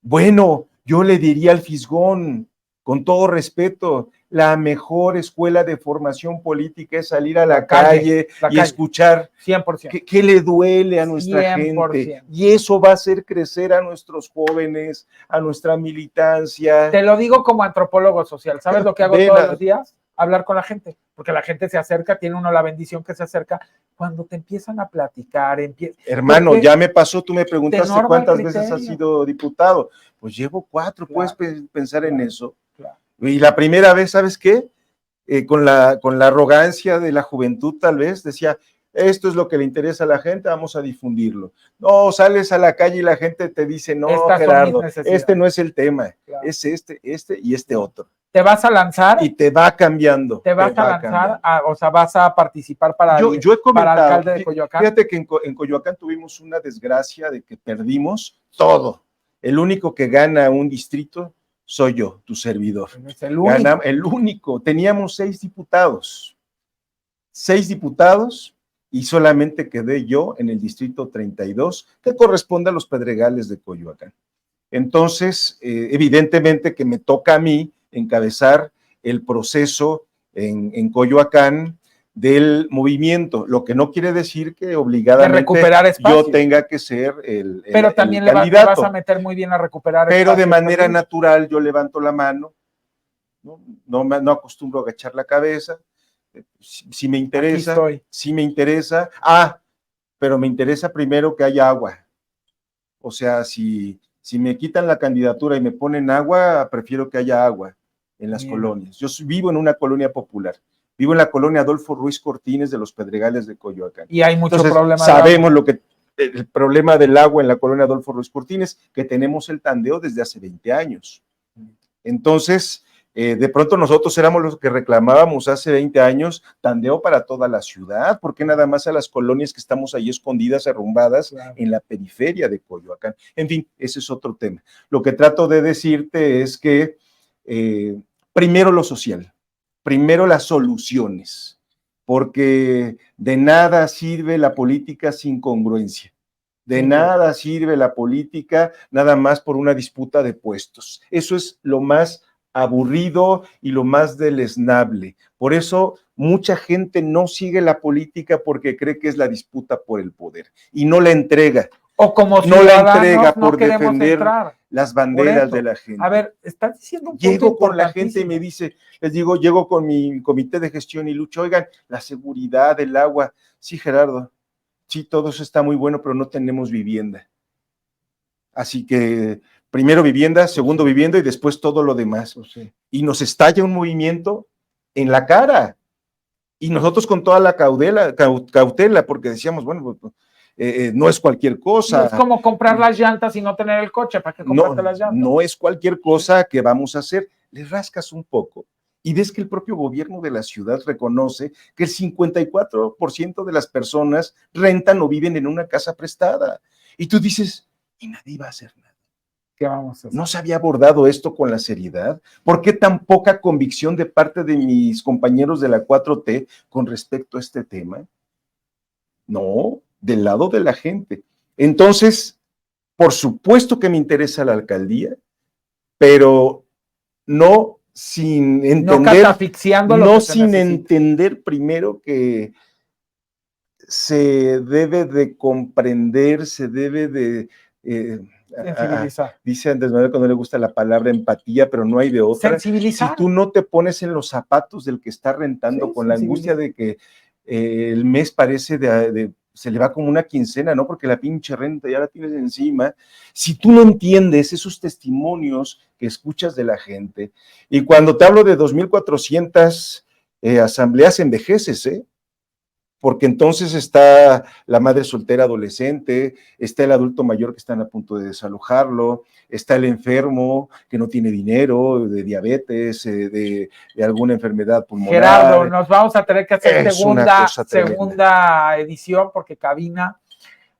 Bueno, yo le diría al Fisgón, con todo respeto, la mejor escuela de formación política es salir a la calle y escuchar 100%. ¿Qué le duele a nuestra 100%. gente? Y eso va a hacer crecer a nuestros jóvenes, a nuestra militancia. Te lo digo como antropólogo social. ¿Sabes lo que hago todos los días? Hablar con la gente, porque la gente se acerca, tiene uno la bendición que se acerca. Cuando te empiezan a platicar, hermano, ya me pasó, tú me preguntaste cuántas veces has sido diputado. Pues llevo 4, claro. Puedes pensar en eso. Claro. Y la primera vez, ¿sabes qué? Con la arrogancia de la juventud, tal vez, decía, esto es lo que le interesa a la gente, vamos a difundirlo. No, sales a la calle y la gente te dice, no, Gerardo, este no es el tema, claro. Es este y este otro. ¿Te vas a lanzar? Y te va cambiando. ¿Te vas a lanzar? O sea, ¿vas a participar para alcalde de Coyoacán? Fíjate que en Coyoacán tuvimos una desgracia de que perdimos todo. El único que gana un distrito soy yo, tu servidor. Es el único. El único. Teníamos 6 diputados. 6 diputados y solamente quedé yo en el distrito 32, que corresponde a los Pedregales de Coyoacán. Entonces, evidentemente que me toca a mí encabezar el proceso en Coyoacán del movimiento, lo que no quiere decir que obligadamente yo tenga que ser el pero también el le vas a meter muy bien a recuperar pero de manera también natural yo levanto la mano, no acostumbro a agachar la cabeza, si me interesa, pero me interesa primero que haya agua, o sea, si me quitan la candidatura y me ponen agua, prefiero que haya agua en las colonias. Yo vivo en una colonia popular. Vivo en la colonia Adolfo Ruiz Cortines de los Pedregales de Coyoacán. Y hay mucho problema. Sabemos el problema del agua en la colonia Adolfo Ruiz Cortines, que tenemos el tandeo desde hace 20 años. Entonces, de pronto nosotros éramos los que reclamábamos hace 20 años tandeo para toda la ciudad, ¿por qué nada más a las colonias que estamos ahí escondidas, arrumbadas en la periferia de Coyoacán? En fin, ese es otro tema. Lo que trato de decirte es que primero lo social, primero las soluciones, porque de nada sirve la política sin congruencia. De nada sirve la política nada más por una disputa de puestos. Eso es lo más aburrido y lo más deleznable. Por eso mucha gente no sigue la política porque cree que es la disputa por el poder y no la entrega. O como no la entrega ciudadanos no por queremos defender entrar. las Por banderas esto. de la gente. A ver, estás diciendo un punto Llego con la gente y importantísimo. me dice, les digo, llego con mi comité de gestión y lucha, oigan, la seguridad, el agua. Sí, Gerardo, sí, todo eso está muy bueno, pero no tenemos vivienda. Así que primero vivienda, segundo vivienda y después todo lo demás. Sí. Y nos estalla un movimiento en la cara. Y nosotros con toda la cautela, porque decíamos, bueno, no es cualquier cosa. No es como comprar las llantas y no tener el coche, ¿para qué comprarte las llantas? No es cualquier cosa que vamos a hacer. Le rascas un poco y ves que el propio gobierno de la ciudad reconoce que el 54% de las personas rentan o viven en una casa prestada. Y tú dices, y nadie va a hacer nada. ¿Qué vamos a hacer? ¿No se había abordado esto con la seriedad? ¿Por qué tan poca convicción de parte de mis compañeros de la 4T con respecto a este tema? No, del lado de la gente. Entonces, por supuesto que me interesa la alcaldía, pero no sin entender, no catafixiando lo no que se sin necesita. entender primero que se debe de comprender, se debe de sensibilizar. Dice Andrés Manuel que no le gusta la palabra empatía, pero no hay de otra. Sensibilizar. Si tú no te pones en los zapatos del que está rentando, con la angustia de que el mes parece se le va como una quincena, ¿no? Porque la pinche renta ya la tienes encima. Si tú no entiendes esos testimonios que escuchas de la gente, y cuando te hablo de 2,400 asambleas, envejeces, porque entonces está la madre soltera adolescente, está el adulto mayor que están a punto de desalojarlo, está el enfermo que no tiene dinero, de diabetes, de alguna enfermedad pulmonar. Gerardo, nos vamos a tener que hacer segunda edición porque Cabina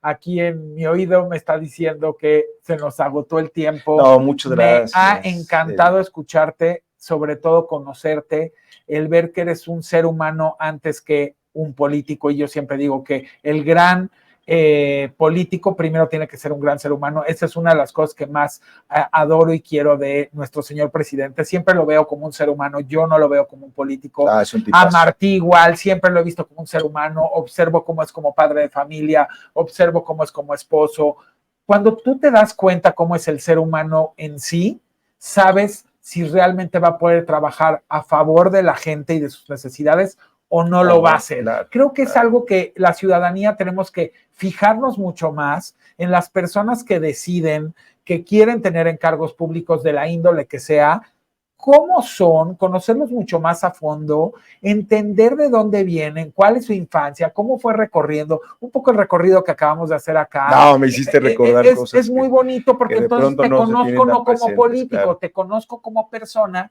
aquí en mi oído me está diciendo que se nos agotó el tiempo. No, muchas gracias. Me ha encantado escucharte, sobre todo conocerte, el ver que eres un ser humano antes que un político, y yo siempre digo que el gran político primero tiene que ser un gran ser humano. Esa es una de las cosas que más adoro y quiero de nuestro señor presidente. Siempre lo veo como un ser humano, yo no lo veo como un político. A Martí igual, siempre lo he visto como un ser humano, observo cómo es como padre de familia, observo cómo es como esposo. Cuando tú te das cuenta cómo es el ser humano en sí, sabes si realmente va a poder trabajar a favor de la gente y de sus necesidades o no lo va a hacer. Creo que es algo que la ciudadanía tenemos que fijarnos mucho más en las personas que deciden, que quieren tener encargos públicos de la índole que sea, cómo son, conocerlos mucho más a fondo, entender de dónde vienen, cuál es su infancia, cómo fue recorriendo, un poco el recorrido que acabamos de hacer acá. No, me hiciste recordar cosas. Es muy bonito porque entonces te conozco no como político, te conozco como persona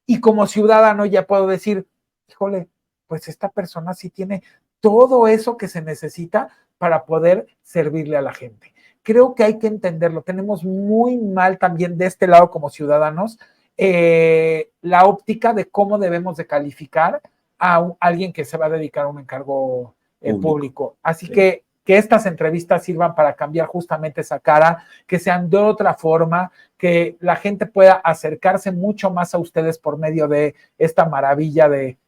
y como ciudadano ya puedo decir, híjole, pues esta persona sí tiene todo eso que se necesita para poder servirle a la gente. Creo que hay que entenderlo. Tenemos muy mal también de este lado como ciudadanos la óptica de cómo debemos de calificar a alguien que se va a dedicar a un encargo público. Así que estas entrevistas sirvan para cambiar justamente esa cara, que sean de otra forma, que la gente pueda acercarse mucho más a ustedes por medio de esta maravilla de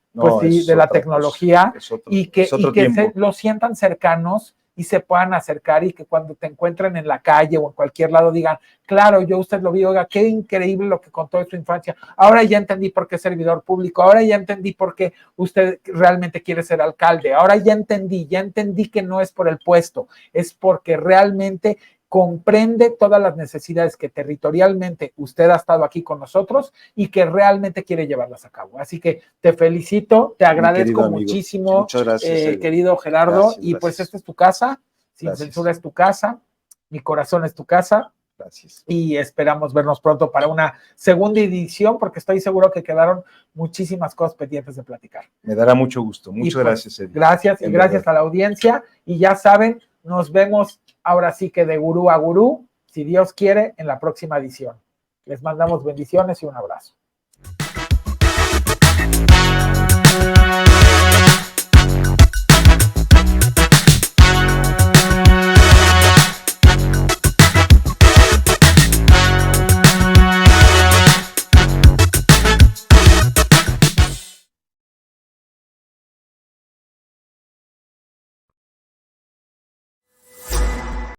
la tecnología y que lo sientan cercanos y se puedan acercar y que cuando te encuentren en la calle o en cualquier lado digan, claro, yo usted lo vi, oiga, qué increíble lo que contó de su infancia, ahora ya entendí por qué es servidor público, ahora ya entendí por qué usted realmente quiere ser alcalde, ahora ya entendí que no es por el puesto, es porque realmente comprende todas las necesidades que territorialmente usted ha estado aquí con nosotros y que realmente quiere llevarlas a cabo. Así que te felicito, te agradezco muchísimo, querido Gerardo, gracias, y pues esta es tu casa, Sin Censura es tu casa, mi corazón es tu casa. Gracias. Y esperamos vernos pronto para una segunda edición, porque estoy seguro que quedaron muchísimas cosas pendientes de platicar. Me dará mucho gusto. Muchas gracias, Eddie. Gracias, y gracias a la audiencia. Y ya saben, nos vemos ahora sí que de gurú a gurú, si Dios quiere, en la próxima edición. Les mandamos bendiciones y un abrazo.